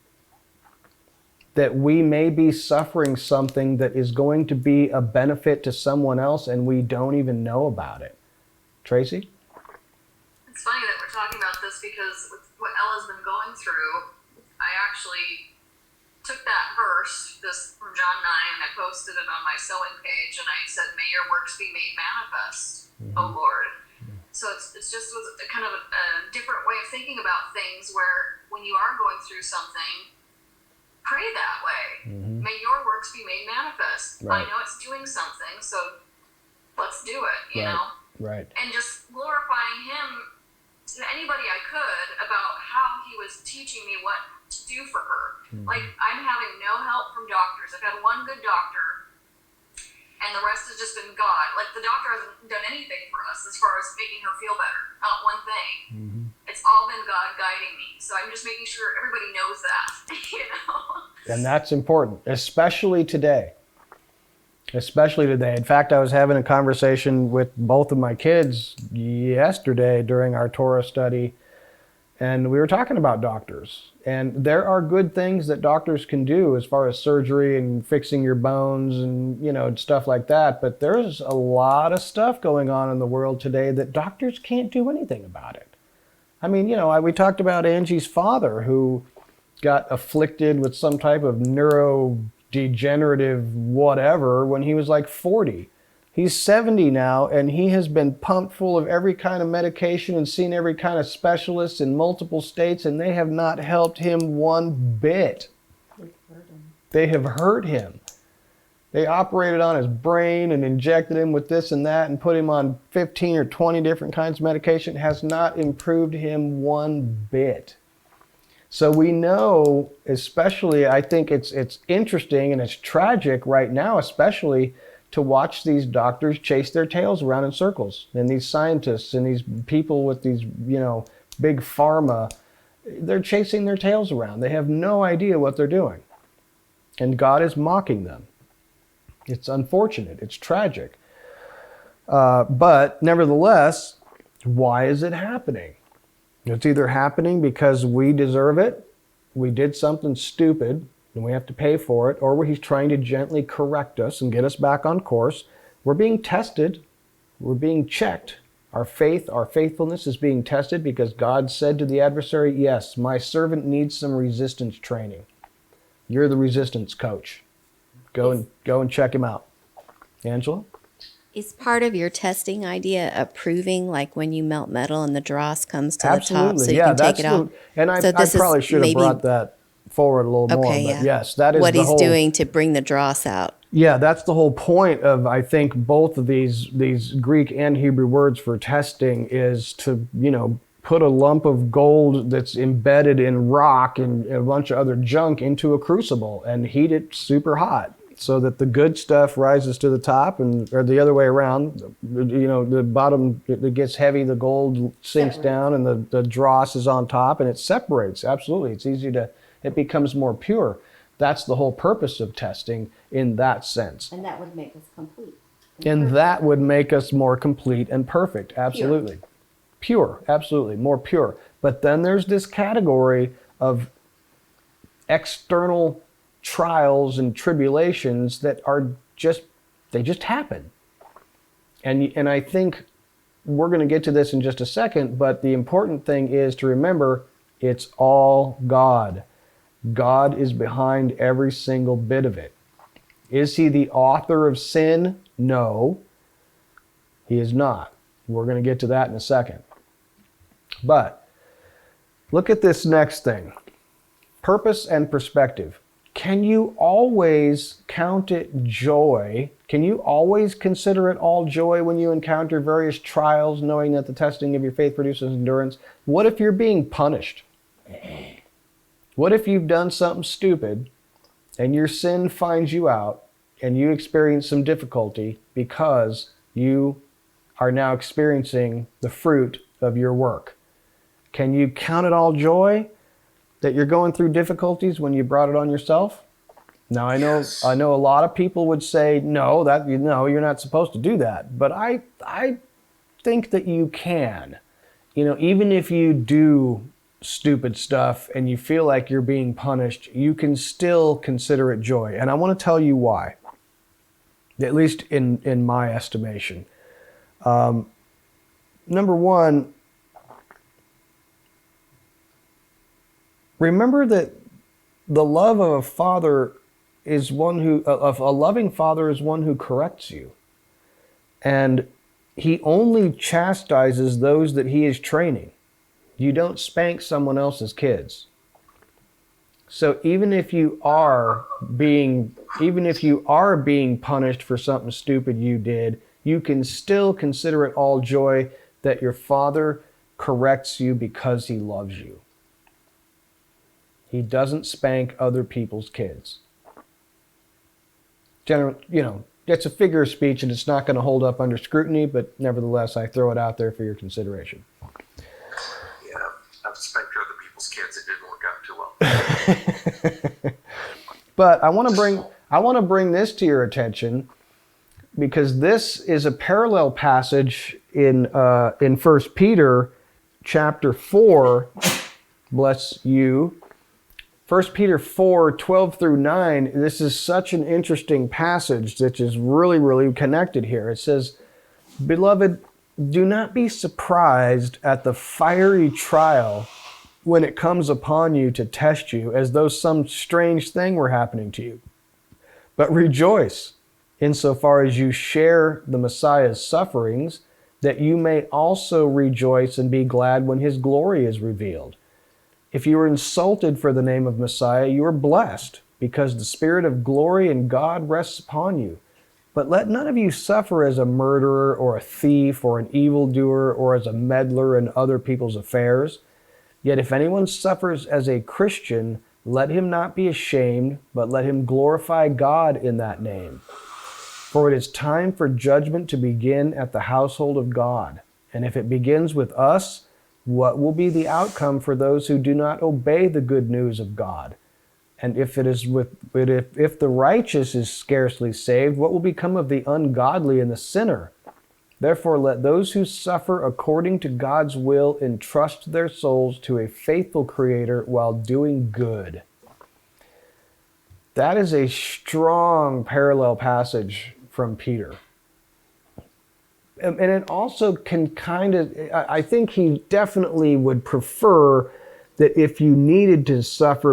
That we may be suffering something that is going to be a benefit to someone else and we don't even know about it. Tracy? It's funny that we're talking about this because with what Ella's been going through, I actually took that verse, this from John 9, and I posted it on my sewing page, and I said, "May your works be made manifest, O Lord." So it's just was a kind of a different way of thinking about things, where when you are going through something, pray that way. May your works be made manifest. Right. I know it's doing something, so let's do it, you Right. know? Right. And just glorifying him to anybody I could about how he was teaching me what to do for her. Like, I'm having no help from doctors. I've had one good doctor, and the rest has just been God. Like, the doctor hasn't done anything for us as far as making her feel better. not one thing. It's all been God guiding me. So I'm just making sure everybody knows that, you know. And that's important, especially today. Especially today. In fact, I was having a conversation with both of my kids yesterday during our Torah study, and we were talking about doctors. And there are good things that doctors can do as far as surgery and fixing your bones and, you know, stuff like that. But there's a lot of stuff going on in the world today that doctors can't do anything about it. I mean, you know, we talked about Angie's father who got afflicted with some type of neurodegenerative whatever when he was like 40. He's 70 now, and he has been pumped full of every kind of medication and seen every kind of specialist in multiple states, and they have not helped him one bit. They have hurt him. They operated on his brain and injected him with this and that and put him on 15 or 20 different kinds of medication. It has not improved him one bit. So we know, especially, I think it's interesting and it's tragic right now, especially to watch these doctors chase their tails around in circles, and these scientists and these people with these, you know, big pharma, they're chasing their tails around. They have no idea what they're doing. And God is mocking them. It's unfortunate. It's tragic. But nevertheless, why is it happening? It's either happening because we deserve it, we did something stupid, and we have to pay for it, or he's trying to gently correct us and get us back on course. We're being tested. We're being checked. Our faith, our faithfulness is being tested because God said to the adversary, yes, my servant needs some resistance training. You're the resistance coach. Go and check him out. Angela? Is part of your testing idea approving, like when you melt metal and the dross comes to the top so you can take it off? And I So this probably is should have brought that forward a little more. But yeah. yes, that is what the he's whole, doing to bring the dross out. Yeah, that's the whole point of, I think, both of these Greek and Hebrew words for testing is to, you know, put a lump of gold that's embedded in rock and a bunch of other junk into a crucible and heat it super hot so that the good stuff rises to the top, and or the other way around, you know, the bottom, it gets heavy, the gold sinks down, and the dross is on top, and it separates. Absolutely. It's easy to, it becomes more pure. That's the whole purpose of testing in that sense. And that would make us complete. And that would make us more complete and perfect. Absolutely. Pure. Absolutely. More pure. But then there's this category of external trials and tribulations that are just, they just happen. And I think we're going to get to this in just a second, but the important thing is to remember it's all God. God is behind every single bit of it. Is he the author of sin? No, he is not. We're going to get to that in a second. But look at this next thing. Purpose and perspective. Can you always count it joy? Can you always consider it all joy when you encounter various trials, knowing that the testing of your faith produces endurance? What if you're being punished? What if you've done something stupid and your sin finds you out and you experience some difficulty because you are now experiencing the fruit of your work? Can you count it all joy that you're going through difficulties when you brought it on yourself? Now, I know a lot of people would say, no, you're not supposed to do that. But I think that you can. You know, even if you do stupid stuff and you feel like you're being punished, you can still consider it joy. And I want to tell you why, at least in my estimation. Number one, remember that the love of a father is one who, of a loving father is one who corrects you. And he only chastises those that he is training. You don't spank someone else's kids. So even if you are being punished for something stupid you did, you can still consider it all joy that your father corrects you because he loves you. He doesn't spank other people's kids. It's a figure of speech and it's not going to hold up under scrutiny, but nevertheless, I throw it out there for your consideration. But I want to bring this to your attention, because this is a parallel passage in 1 Peter chapter 4. Bless you. 1 Peter 4, 12 through 9. This is such an interesting passage that is really, really connected here. It says, "Beloved, do not be surprised at the fiery trial when it comes upon you to test you, as though some strange thing were happening to you. But rejoice insofar as you share the Messiah's sufferings, that you may also rejoice and be glad when his glory is revealed. If you are insulted for the name of Messiah, you are blessed, because the Spirit of glory and God rests upon you. But let none of you suffer as a murderer or a thief or an evildoer or as a meddler in other people's affairs. Yet if anyone suffers as a Christian, let him not be ashamed, but let him glorify God in that name. For it is time for judgment to begin at the household of God. And if it begins with us, what will be the outcome for those who do not obey the good news of God? And if the righteous is scarcely saved, what will become of the ungodly and the sinner? Therefore, let those who suffer according to God's will entrust their souls to a faithful Creator while doing good." That is a strong parallel passage from Peter. And it also can I think he definitely would prefer that if you needed to suffer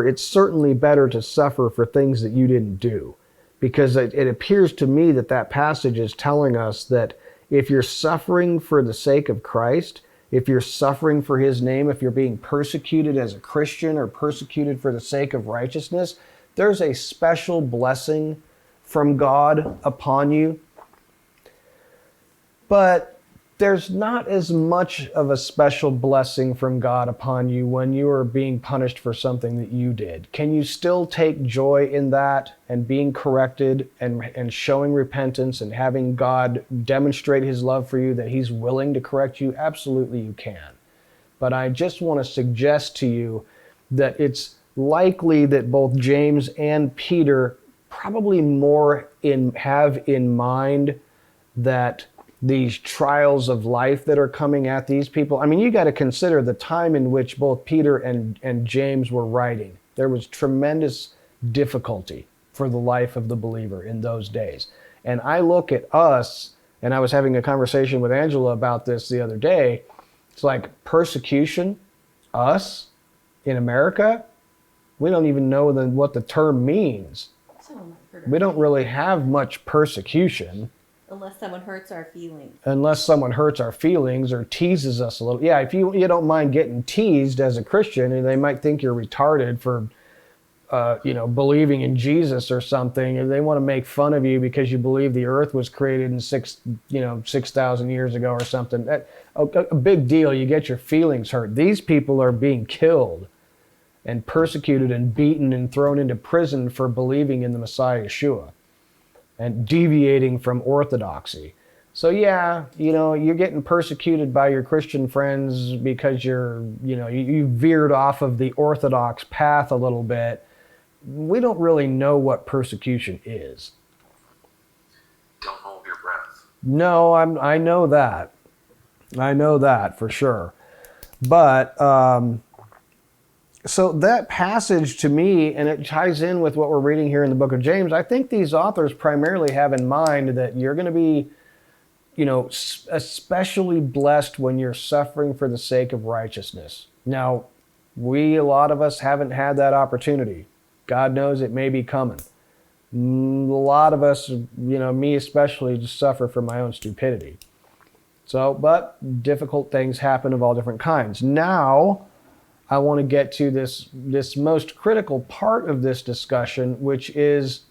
it's certainly better to suffer for things that you didn't do. Because it appears to me that passage is telling us that if you're suffering for the sake of Christ, if you're suffering for his name, if you're being persecuted as a Christian or persecuted for the sake of righteousness, there's a special blessing from God upon you. But there's not as much of a special blessing from God upon you when you are being punished for something that you did. Can you still take joy in that and being corrected and showing repentance and having God demonstrate his love for you, that he's willing to correct you? Absolutely you can. But I just want to suggest to you that it's likely that both James and Peter probably more have in mind that these trials of life that are coming at these people. I mean, you got to consider the time in which both Peter and James were writing. There was tremendous difficulty for the life of the believer in those days. And I look at us, and I was having a conversation with Angela about this the other day. It's like persecution, us in America, we don't even know what the term means. We don't really have much persecution. Unless someone hurts our feelings. Unless someone hurts our feelings or teases us a little. Yeah, if you don't mind getting teased as a Christian, and they might think you're retarded for, believing in Jesus or something, and they want to make fun of you because you believe the earth was created in 6,000 years ago or something. A big deal. You get your feelings hurt. These people are being killed and persecuted and beaten and thrown into prison for believing in the Messiah Yeshua and deviating from orthodoxy. So yeah, you're getting persecuted by your Christian friends because you veered off of the orthodox path a little bit. We don't really know what persecution is. Don't hold your breath. No, I know that. I know that for sure. But so that passage to me, and it ties in with what we're reading here in the book of James, I think these authors primarily have in mind that you're going to be, especially blessed when you're suffering for the sake of righteousness. Now, a lot of us haven't had that opportunity. God knows it may be coming. A lot of us, me especially, just suffer from my own stupidity. So, but difficult things happen of all different kinds. Now, I want to get to this most critical part of this discussion, which is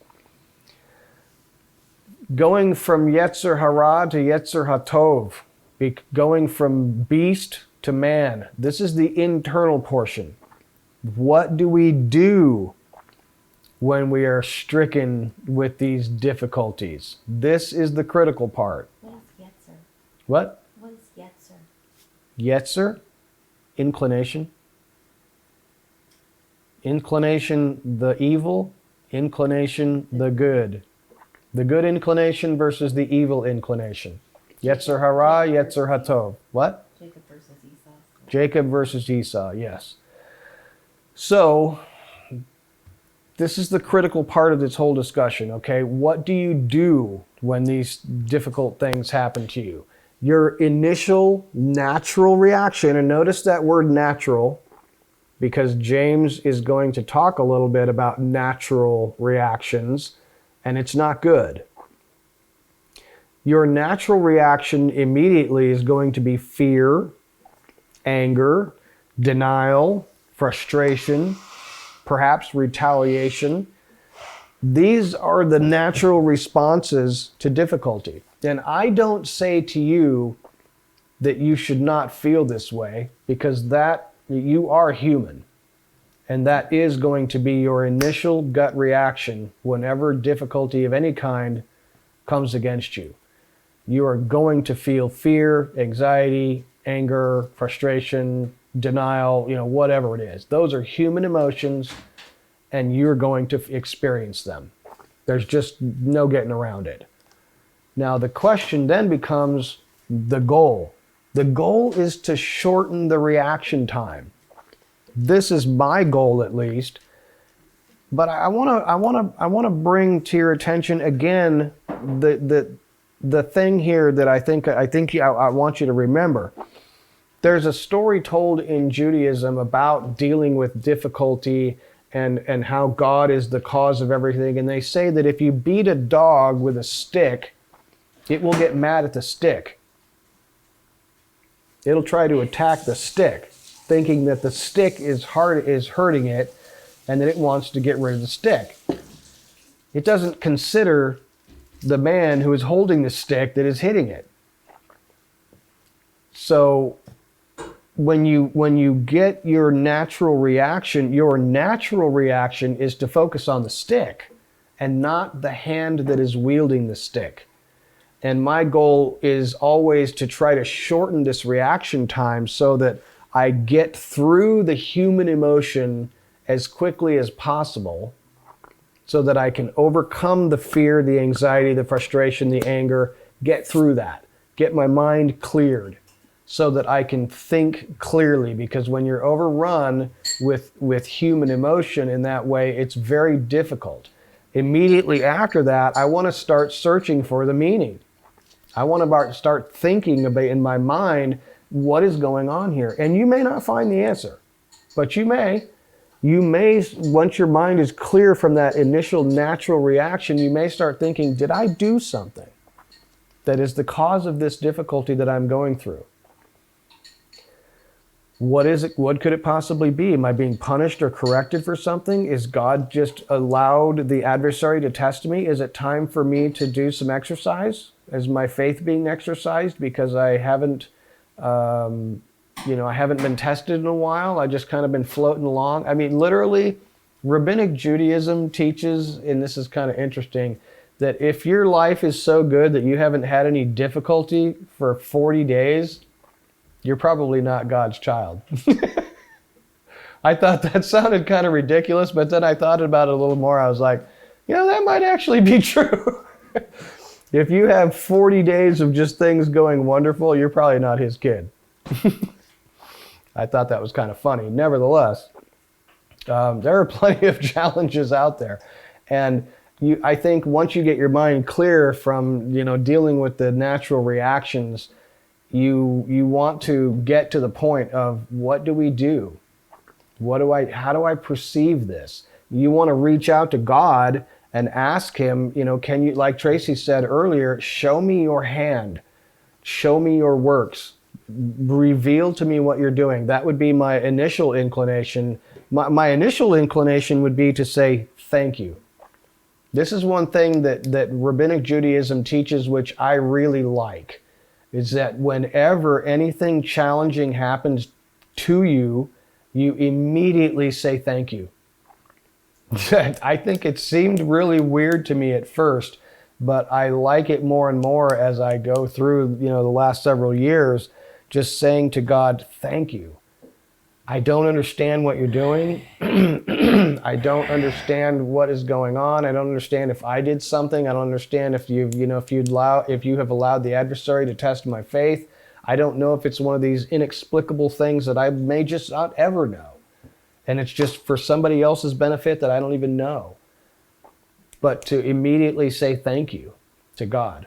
going from Yetzer Hara to Yetzer HaTov, going from beast to man. This is the internal portion. What do we do when we are stricken with these difficulties? This is the critical part. What is Yetzer? What? What is Yetzer? Yetzer? Inclination. Inclination, the evil. Inclination, the good. The good inclination versus the evil inclination. Yetzer hara, Yetzer hatov. What? Jacob versus Esau. Jacob versus Esau, yes. So, this is the critical part of this whole discussion, okay? What do you do when these difficult things happen to you? Your initial natural reaction, and notice that word natural, because James is going to talk a little bit about natural reactions, and it's not good. Your natural reaction immediately is going to be fear, anger, denial, frustration, perhaps retaliation. These are the natural responses to difficulty. And I don't say to you that you should not feel this way, because that you are human. And that is going to be your initial gut reaction whenever difficulty of any kind comes against you. You are going to feel fear, anxiety, anger, frustration, denial, whatever it is. Those are human emotions, and you're going to experience them. There's just no getting around it. Now, the question then becomes the goal. The goal is to shorten the reaction time. This is my goal, at least. But I want to bring to your attention again the thing here that I think I want you to remember. There's a story told in Judaism about dealing with difficulty and how God is the cause of everything. And they say that if you beat a dog with a stick, it will get mad at the stick. It'll try to attack the stick, thinking that the stick is hurting it, and that it wants to get rid of the stick. It doesn't consider the man who is holding the stick that is hitting it. So when you get your natural reaction is to focus on the stick and not the hand that is wielding the stick. And my goal is always to try to shorten this reaction time so that I get through the human emotion as quickly as possible, so that I can overcome the fear, the anxiety, the frustration, the anger, get through that, get my mind cleared so that I can think clearly. Because when you're overrun with human emotion in that way, it's very difficult. Immediately after that, I want to start searching for the meaning. I want to start thinking about in my mind, what is going on here? And you may not find the answer, but you may, once your mind is clear from that initial natural reaction, you may start thinking, did I do something that is the cause of this difficulty that I'm going through? What is it? What could it possibly be? Am I being punished or corrected for something? Is God just allowed the adversary to test me? Is it time for me to do some exercise? Is my faith being exercised because I haven't been tested in a while? I just kind of been floating along. I mean, literally, Rabbinic Judaism teaches, and this is kind of interesting, that if your life is so good that you haven't had any difficulty for 40 days, you're probably not God's child. I thought that sounded kind of ridiculous, but then I thought about it a little more. I was like, that might actually be true. If you have 40 days of just things going wonderful, you're probably not his kid. I thought that was kind of funny. Nevertheless, there are plenty of challenges out there. And I think once you get your mind clear from, dealing with the natural reactions, you want to get to the point of, what do we do? How do I perceive this? You want to reach out to God and ask him, can you, like Tracy said earlier, show me your hand, show me your works, reveal to me what you're doing. That would be my initial inclination. My initial inclination would be to say, thank you. This is one thing that Rabbinic Judaism teaches, which I really like, is that whenever anything challenging happens to you, you immediately say thank you. I think it seemed really weird to me at first, but I like it more and more as I go through, the last several years, just saying to God, thank you. I don't understand what you're doing. I don't understand what is going on. I don't understand if I did something. I don't understand if if you have allowed the adversary to test my faith. I don't know if it's one of these inexplicable things that I may just not ever know. And it's just for somebody else's benefit that I don't even know. But to immediately say thank you to God.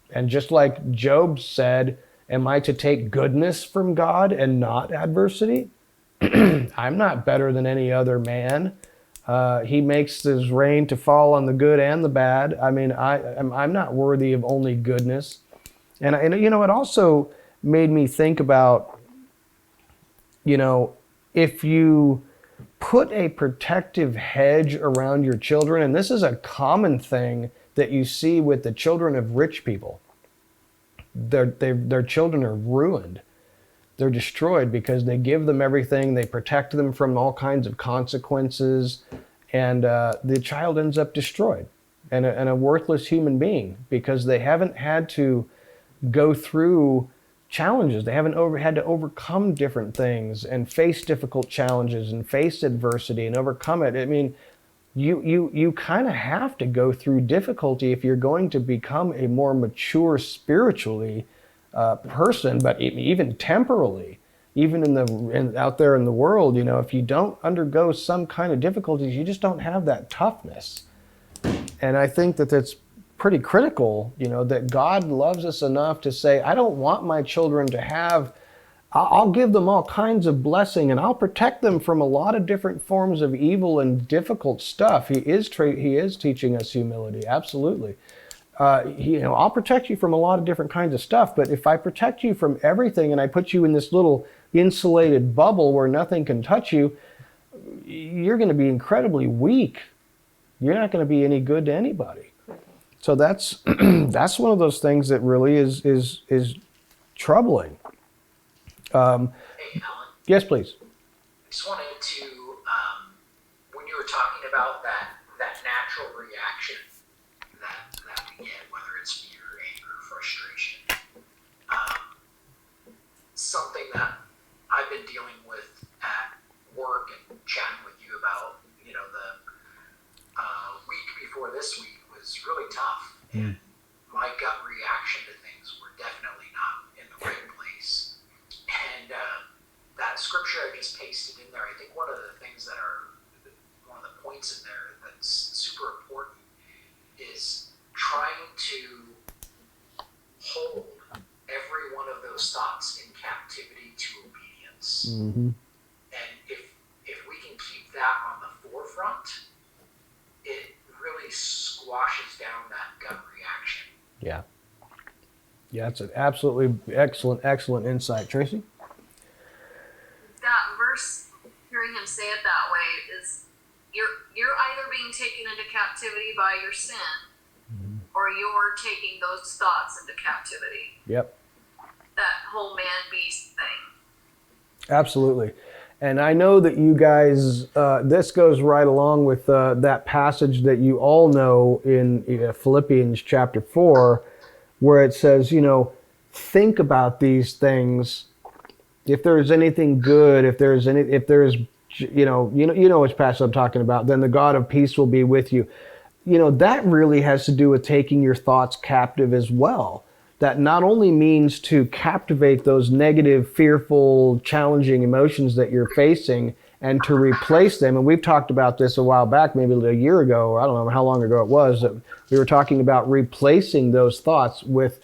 And just like Job said, am I to take goodness from God and not adversity? I'm not better than any other man. He makes his rain to fall on the good and the bad. I mean, I'm not worthy of only goodness. And it also made me think about, if you put a protective hedge around your children, and this is a common thing that you see with the children of rich people. Their children are ruined. They're destroyed because they give them everything. They protect them from all kinds of consequences, and the child ends up destroyed and a worthless human being because they haven't had to go through challenges. They haven't had to overcome different things and face difficult challenges and face adversity and overcome it. I mean, you kind of have to go through difficulty if you're going to become a more mature spiritually person, but even temporally, even out there in the world, if you don't undergo some kind of difficulties, you just don't have that toughness. And I think that that's pretty critical, that God loves us enough to say, I don't want my children to have, I'll give them all kinds of blessing and I'll protect them from a lot of different forms of evil and difficult stuff. He is teaching us humility, absolutely. I'll protect you from a lot of different kinds of stuff, but if I protect you from everything and I put you in this little insulated bubble where nothing can touch you, you're going to be incredibly weak. You're not going to be any good to anybody. So that's that's one of those things that really is troubling. Hey, Alan. Yes, please. Just wanted to, when you were talking about that natural reaction that we get, whether it's fear, anger, frustration, something that I've been dealing with at work and chatting with you about, the week before this week was really tough. And my gut reaction to things were definitely not in the right place. And that scripture I just pasted in there, I think one of the things that are, one of the points in there that's super important is trying to hold every one of those thoughts in captivity to obedience. Mm-hmm. And if we can keep that on the forefront, it really squashes down that gut reaction. Yeah. Yeah, it's an absolutely excellent insight. Tracy? That verse, hearing him say it that way, is you're either being taken into captivity by your sin, or you're taking those thoughts into captivity. Yep. That whole man beast thing. Absolutely. And I know that you guys, this goes right along with that passage that you all know in Philippians chapter 4, where it says, think about these things. If there is anything good, if there is which passage I'm talking about, then the God of peace will be with you. That really has to do with taking your thoughts captive as well. That not only means to captivate those negative, fearful, challenging emotions that you're facing and to replace them. And we've talked about this a while back, maybe a year ago, or I don't know how long ago it was, that we were talking about replacing those thoughts with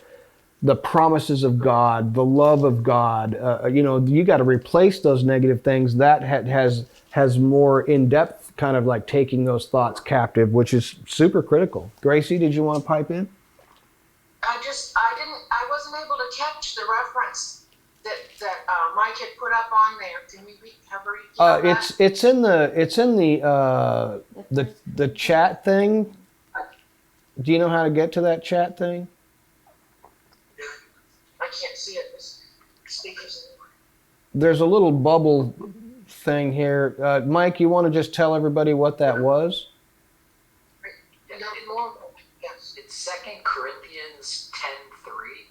the promises of God, the love of God. You got to replace those negative things. That has more in-depth kind of like taking those thoughts captive, which is super critical. Gracie, did you want to pipe in? I wasn't able to catch the reference that Mike had put up on there. Can we have It's in the chat thing. Do you know how to get to that chat thing? I can't see it. This speakers anymore. There's a little bubble thing here. Mike, you want to just tell everybody what that was? Yes. It's 2 Corinthians 10:3.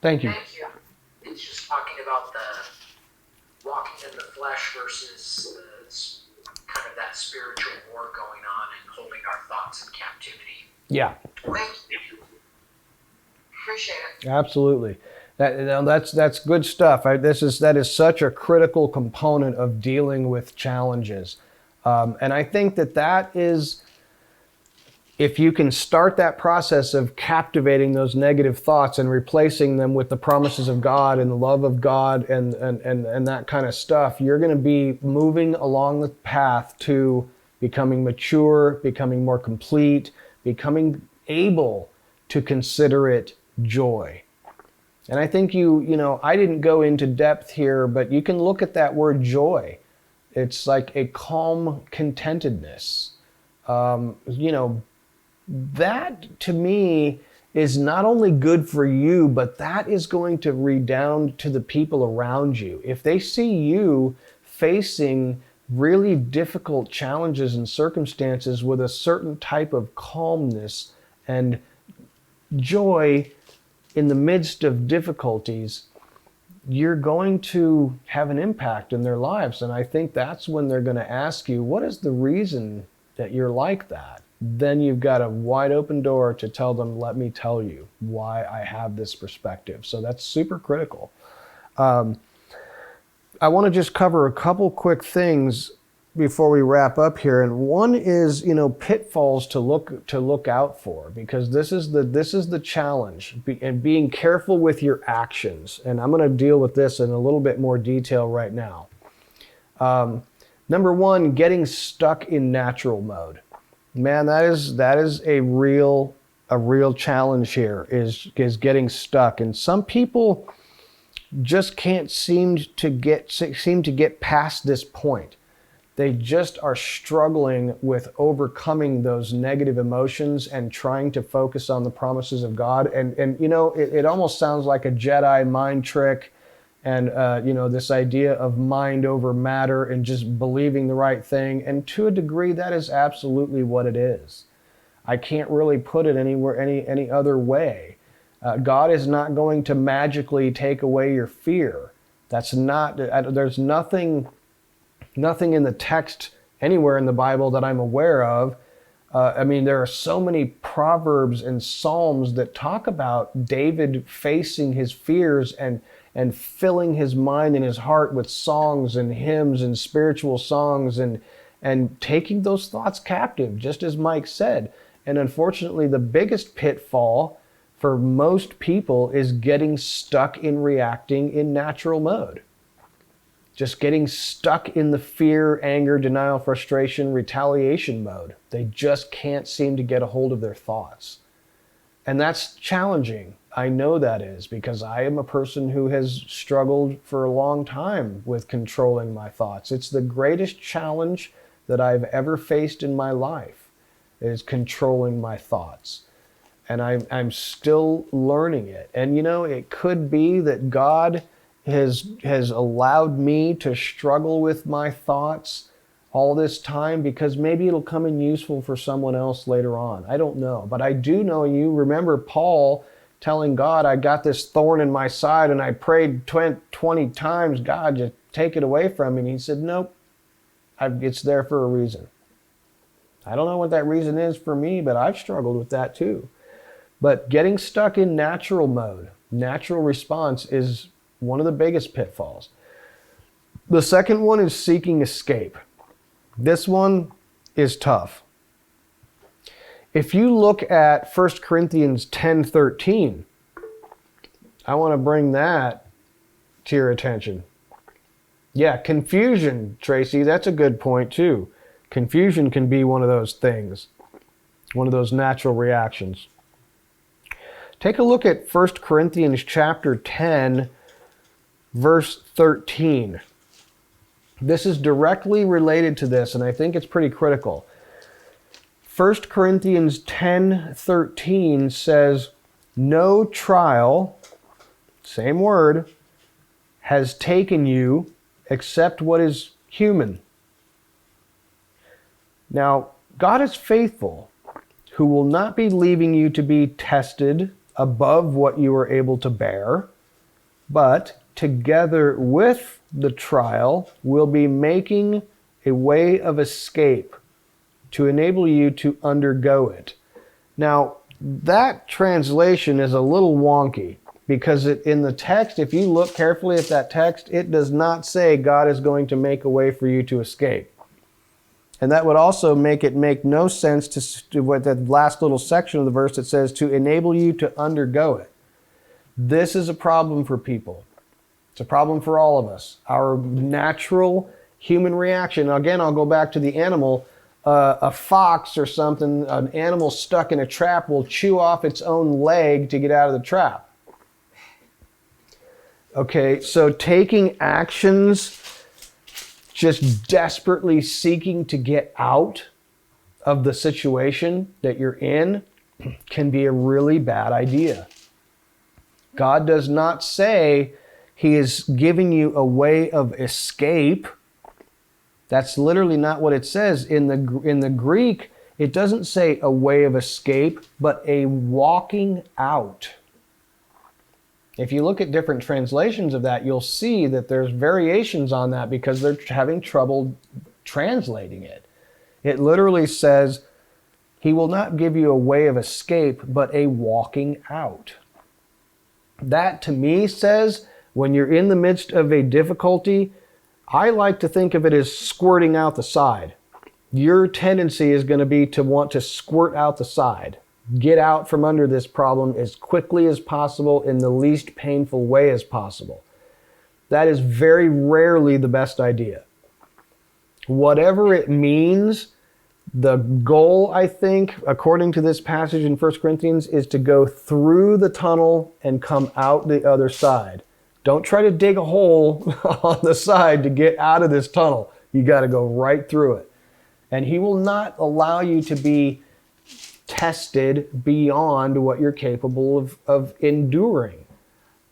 Thank you. Thank you. It's just talking about walking in the flesh versus kind of that spiritual war going on and holding our thoughts in captivity. Yeah. Thank you. Appreciate it. Absolutely. That's good stuff. That is such a critical component of dealing with challenges. And I think that is, if you can start that process of captivating those negative thoughts and replacing them with the promises of God and the love of God and that kind of stuff, you're going to be moving along the path to becoming mature, becoming more complete, becoming able to consider it joy. And I think I didn't go into depth here, but you can look at that word joy. It's like a calm contentedness. That to me is not only good for you, but that is going to redound to the people around you. If they see you facing really difficult challenges and circumstances with a certain type of calmness and joy in the midst of difficulties, you're going to have an impact in their lives. And I think that's when they're going to ask you, what is the reason that you're like that? Then you've got a wide open door to tell them, let me tell you why I have this perspective. So that's super critical. I want to just cover a couple quick things before we wrap up here. And one is, pitfalls to look out for, because this is the challenge, and being careful with your actions. And I'm going to deal with this in a little bit more detail right now. Number one, getting stuck in natural mode. Man, that is a real challenge here, is getting stuck. And some people just can't seem to get past this point. They just are struggling with overcoming those negative emotions and trying to focus on the promises of God. And it almost sounds like a Jedi mind trick, and this idea of mind over matter and just believing the right thing. And to a degree, that is absolutely what it is. I can't really put it any other way. God is not going to magically take away your fear. That's not. There's nothing in the text anywhere in the Bible that I'm aware of. There are so many proverbs and psalms that talk about David facing his fears and filling his mind and his heart with songs and hymns and spiritual songs and taking those thoughts captive, just as Mike said. And unfortunately, the biggest pitfall for most people is getting stuck in reacting in natural mode. Just getting stuck in the fear, anger, denial, frustration, retaliation mode. They just can't seem to get a hold of their thoughts. And that's challenging. I know that is, because I am a person who has struggled for a long time with controlling my thoughts. It's the greatest challenge that I've ever faced in my life, is controlling my thoughts. And I'm still learning it. And it could be that God has allowed me to struggle with my thoughts all this time, because maybe it'll come in useful for someone else later on. I don't know. But I do know, you remember Paul telling God, I got this thorn in my side and I prayed 20 times, God, just take it away from me. And he said, nope, it's there for a reason. I don't know what that reason is for me, but I've struggled with that too. But getting stuck in natural mode, natural response, is one of the biggest pitfalls. The second one is seeking escape. This one is tough. If you look at 1 Corinthians 10:13, I want to bring that to your attention. Yeah, confusion, Tracy, that's a good point too. Confusion can be one of those things, one of those natural reactions. Take a look at 1 Corinthians chapter 10, verse 13. This is directly related to this, and I think it's pretty critical. 1 Corinthians 10:13 says, no trial, same word, has taken you except what is human. Now, God is faithful, who will not be leaving you to be tested above what you are able to bear, but together with the trial, will be making a way of escape to enable you to undergo it. Now, that translation is a little wonky because in the text, if you look carefully at that text, it does not say God is going to make a way for you to escape. And that would also make it make no sense to what that last little section of the verse that says to enable you to undergo it. This is a problem for people. It's a problem for all of us. Our natural human reaction, again, I'll go back to the animal. A fox or something, an animal stuck in a trap will chew off its own leg to get out of the trap. Okay, so taking actions, just desperately seeking to get out of the situation that you're in can be a really bad idea. God does not say He is giving you a way of escape. That's literally not what it says. In the Greek, it doesn't say a way of escape, but a walking out. If you look at different translations of that, you'll see that there's variations on that because they're having trouble translating it. It literally says, He will not give you a way of escape, but a walking out. That to me says, when you're in the midst of a difficulty, I like to think of it as squirting out the side. Your tendency is going to be to want to squirt out the side. Get out from under this problem as quickly as possible in the least painful way as possible. That is very rarely the best idea. Whatever it means, the goal, I think, according to this passage in 1 Corinthians, is to go through the tunnel and come out the other side. Don't try to dig a hole on the side to get out of this tunnel. You got to go right through it. And He will not allow you to be tested beyond what you're capable of enduring.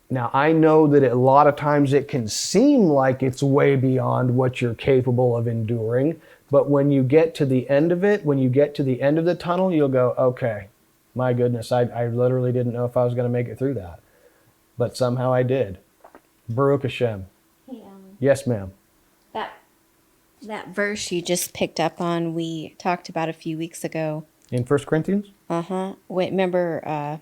Now, I know that a lot of times it can seem like it's way beyond what you're capable of enduring, but when you get to the end of it, when you get to the end of the tunnel, you'll go, okay, my goodness, I literally didn't know if I was going to make it through that. But somehow I did. Baruch Hashem. Hey, Alan. Yes, ma'am. That verse you just picked up on, we talked about a few weeks ago. In 1 Corinthians? Wait, remember,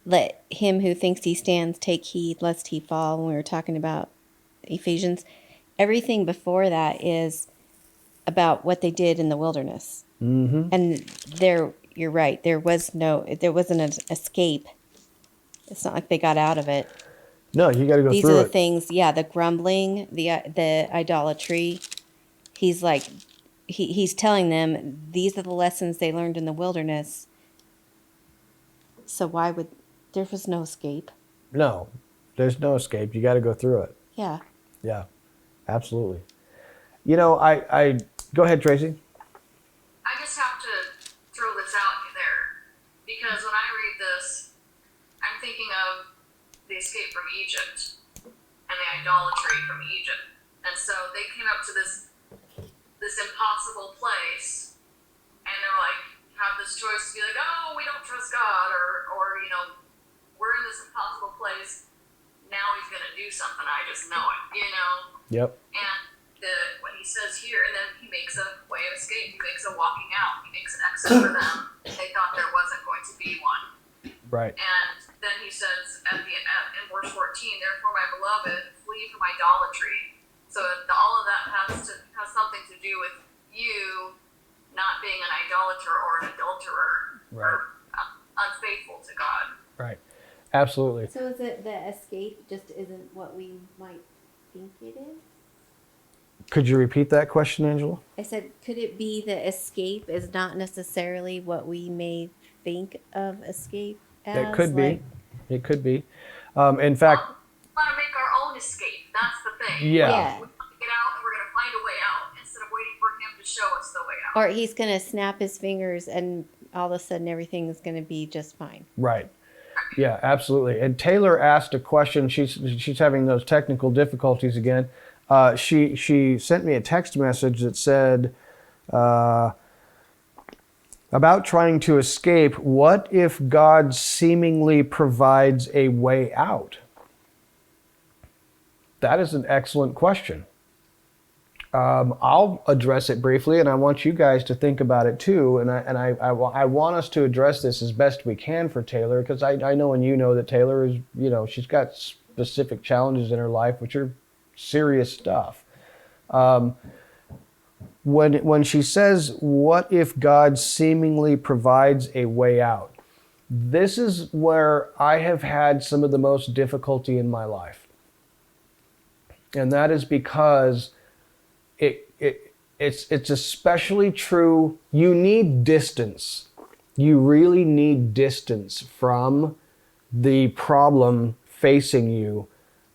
let him who thinks he stands take heed lest he fall, when we were talking about Ephesians. Everything before that is about what they did in the wilderness. Mm-hmm. And you're right, there wasn't an escape. It's not like they got out of it. No, you got to go These through are it. the things, the grumbling, the idolatry. He's like, he's telling them these are the lessons they learned in the wilderness. So there was no escape. No, there's no escape. You got to go through it. Yeah. Yeah, absolutely. You know, I go ahead, Tracy. I just have to throw this out there because when I read this, I'm thinking of the escape from Egypt and the idolatry from Egypt. And so they came up to this impossible place, and they're like, have this choice to be like, oh, we don't trust God, or we're in this impossible place. Now He's going to do something. I just know it, Yep. And what He says here, and then He makes a way of escape. He makes a walking out. He makes an exit for them. They thought there wasn't going to be one. Right. And then He says in verse 14, therefore, my beloved, flee from idolatry. So all of that has something to do with you not being an idolater or an adulterer, right, or unfaithful to God. Right. Absolutely. So is it the escape just isn't what we might think it is? Could you repeat that question, Angela? I said, could it be the escape is not necessarily what we may think of escape as? It could be. It could be. In fact, We want to make our own escape. That's the thing. Yeah. Yeah. We want to get out, and we're going to find a way out instead of waiting for Him to show us the way out. Or He's going to snap His fingers and all of a sudden everything is going to be just fine. right. Yeah, absolutely. And Taylor asked a question. She's having those technical difficulties again. She sent me a text message that said, about trying to escape, what if God seemingly provides a way out? That is an excellent question. I'll address it briefly, and I want you guys to think about it too. And I want us to address this as best we can for Taylor, because I know and you know that Taylor is, she's got specific challenges in her life, which are serious stuff. When she says, what if God seemingly provides a way out? This is where I have had some of the most difficulty in my life. And that is because it's especially true. You need distance. You really need distance from the problem facing you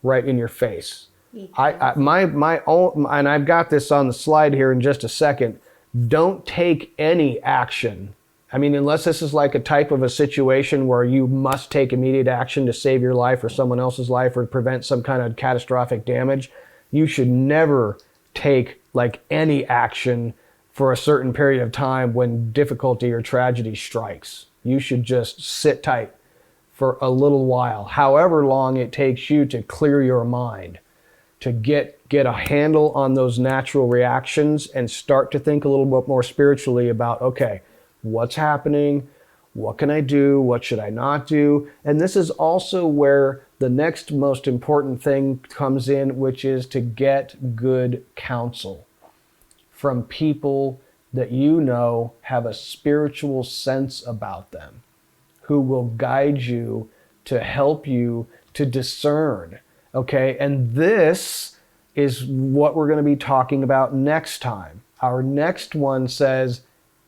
right in your face. My own, and I've got this on the slide here in just a second. Don't take any action. I mean, unless this is like a type of a situation where you must take immediate action to save your life or someone else's life or prevent some kind of catastrophic damage, you should never take like any action for a certain period of time when difficulty or tragedy strikes. You should just sit tight for a little while, however long it takes you to clear your mind, to get a handle on those natural reactions and start to think a little bit more spiritually about, okay, what's happening? What can I do? What should I not do? And this is also where the next most important thing comes in, which is to get good counsel from people that you know have a spiritual sense about them, who will guide you to help you to discern. Okay, and this is what we're going to be talking about next time. Our next one says,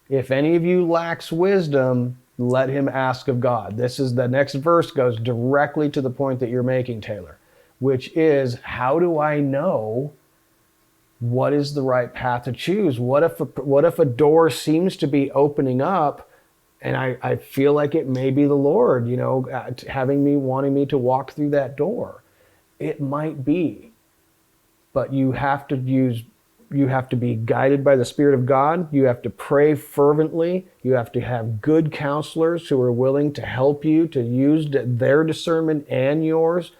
if any of you lacks wisdom, let him ask of God. This is the next verse, goes directly to the point that you're making, Taylor, which is, how do I know what is the right path to choose? What if a door seems to be opening up and I feel like it may be the Lord, wanting me to walk through that door? It might be, but you have to be guided by the Spirit of God. You have to pray fervently. You have to have good counselors who are willing to help you to use their discernment and yours.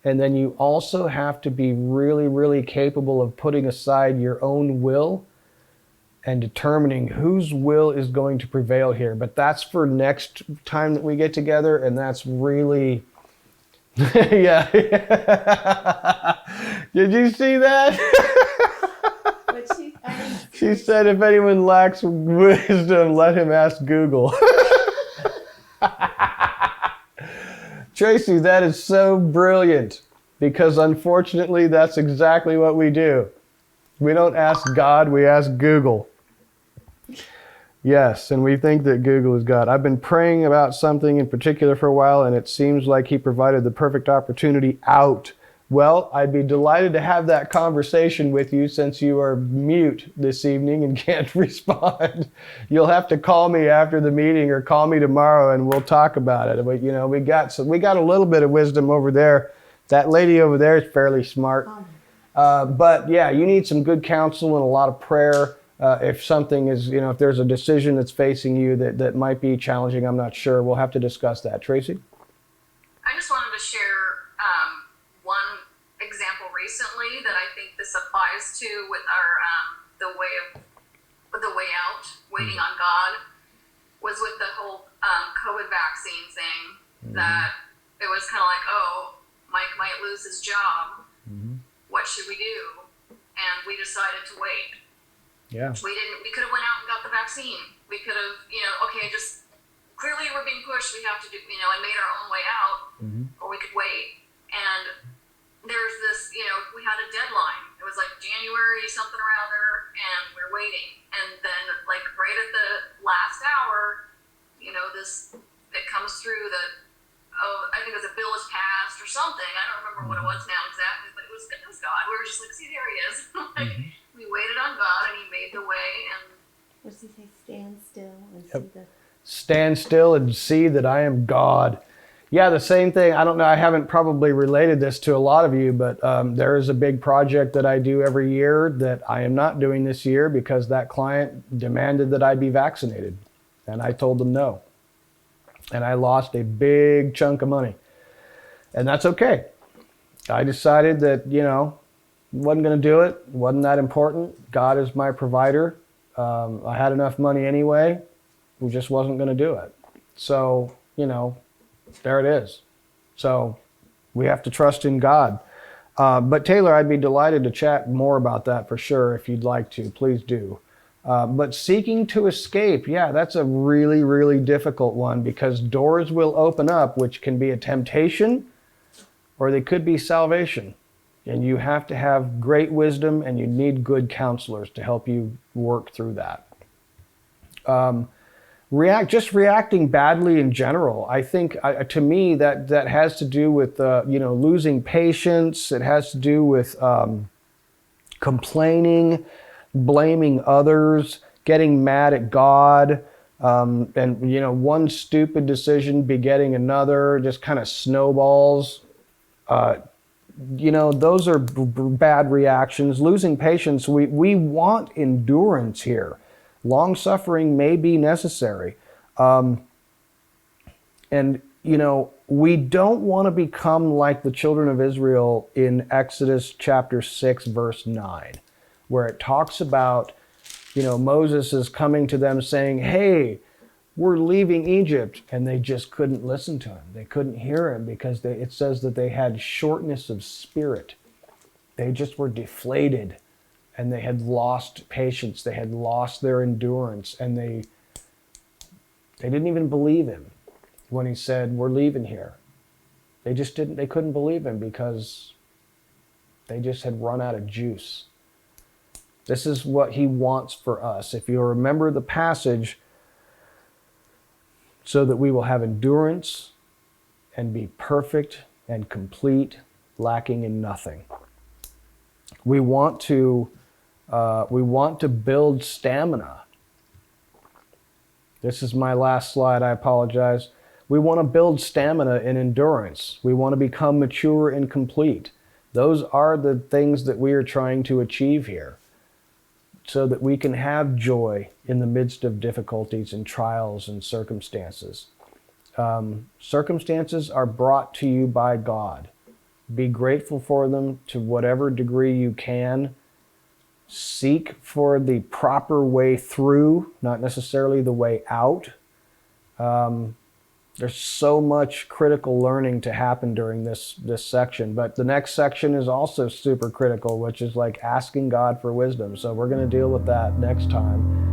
And then you also have to be really, really capable of putting aside your own will and determining whose will is going to prevail here. But that's for next time that we get together, and that's really... yeah. Did you see that? She said, if anyone lacks wisdom, let him ask Google. Tracy, that is so brilliant, because unfortunately, that's exactly what we do. We don't ask God, we ask Google. Yes, and we think that Google is God. I've been praying about something in particular for a while, and it seems like he provided the perfect opportunity out. Well, I'd be delighted to have that conversation with you since you are mute this evening and can't respond. You'll have to call me after the meeting or call me tomorrow and we'll talk about it. But we got a little bit of wisdom over there. That lady over there is fairly smart. But yeah, you need some good counsel and a lot of prayer. If something is, if there's a decision that's facing you that might be challenging, I'm not sure. We'll have to discuss that. Tracy? I just wanted to share one example recently that I think this applies to with our the way out, waiting on God, was with the whole COVID vaccine thing. That it was kind of like, oh, Mike might lose his job. What should we do? And we decided to wait. Yeah. We could have went out and got the vaccine. We could have, just clearly we're being pushed. We have to do, and made our own way out, or we could wait. And there's this, we had a deadline. It was like January something or other, and we're waiting. And then like right at the last hour, it comes through that, I think it was a bill is passed or something. I don't remember what it was now exactly, but it was God. We were just like, see, there he is. We waited on God, and he made the way. And what does he say? Stand still and see the... Stand still and see that I am God. Yeah, the same thing. I don't know. I haven't probably related this to a lot of you, but there is a big project that I do every year that I am not doing this year because that client demanded that I be vaccinated. And I told them no. And I lost a big chunk of money. And that's okay. I decided that, wasn't going to do it. Wasn't that important. God is my provider. I had enough money anyway. We just wasn't going to do it. So, there it is. So we have to trust in God. But Taylor, I'd be delighted to chat more about that for sure. If you'd like to, please do. But seeking to escape, yeah, that's a really, really difficult one, because doors will open up, which can be a temptation or they could be salvation. And you have to have great wisdom, and you need good counselors to help you work through that. Reacting badly in general, I think, to me, that has to do with losing patience. It has to do with complaining, blaming others, getting mad at God, and one stupid decision begetting another, just kind of snowballs. Those are bad reactions. Losing patience, we want endurance here. Long suffering may be necessary. And we don't want to become like the children of Israel in Exodus chapter 6, verse 9, where it talks about, Moses is coming to them saying, hey, we're leaving Egypt. And they just couldn't listen to him. They couldn't hear him because it says that they had shortness of spirit. They just were deflated, and they had lost patience. They had lost their endurance, and they didn't even believe him when he said, we're leaving here. They couldn't believe him because they just had run out of juice. This is what he wants for us. If you remember the passage, so that we will have endurance and be perfect and complete, lacking in nothing. We want to build stamina. This is my last slide, I apologize. We want to build stamina and endurance. We want to become mature and complete. Those are the things that we are trying to achieve here, so that we can have joy in the midst of difficulties and trials and circumstances. Circumstances are brought to you by God. Be grateful for them to whatever degree you can. Seek for the proper way through, not necessarily the way out. There's so much critical learning to happen during this section, but the next section is also super critical, which is like asking God for wisdom. So we're going to deal with that next time.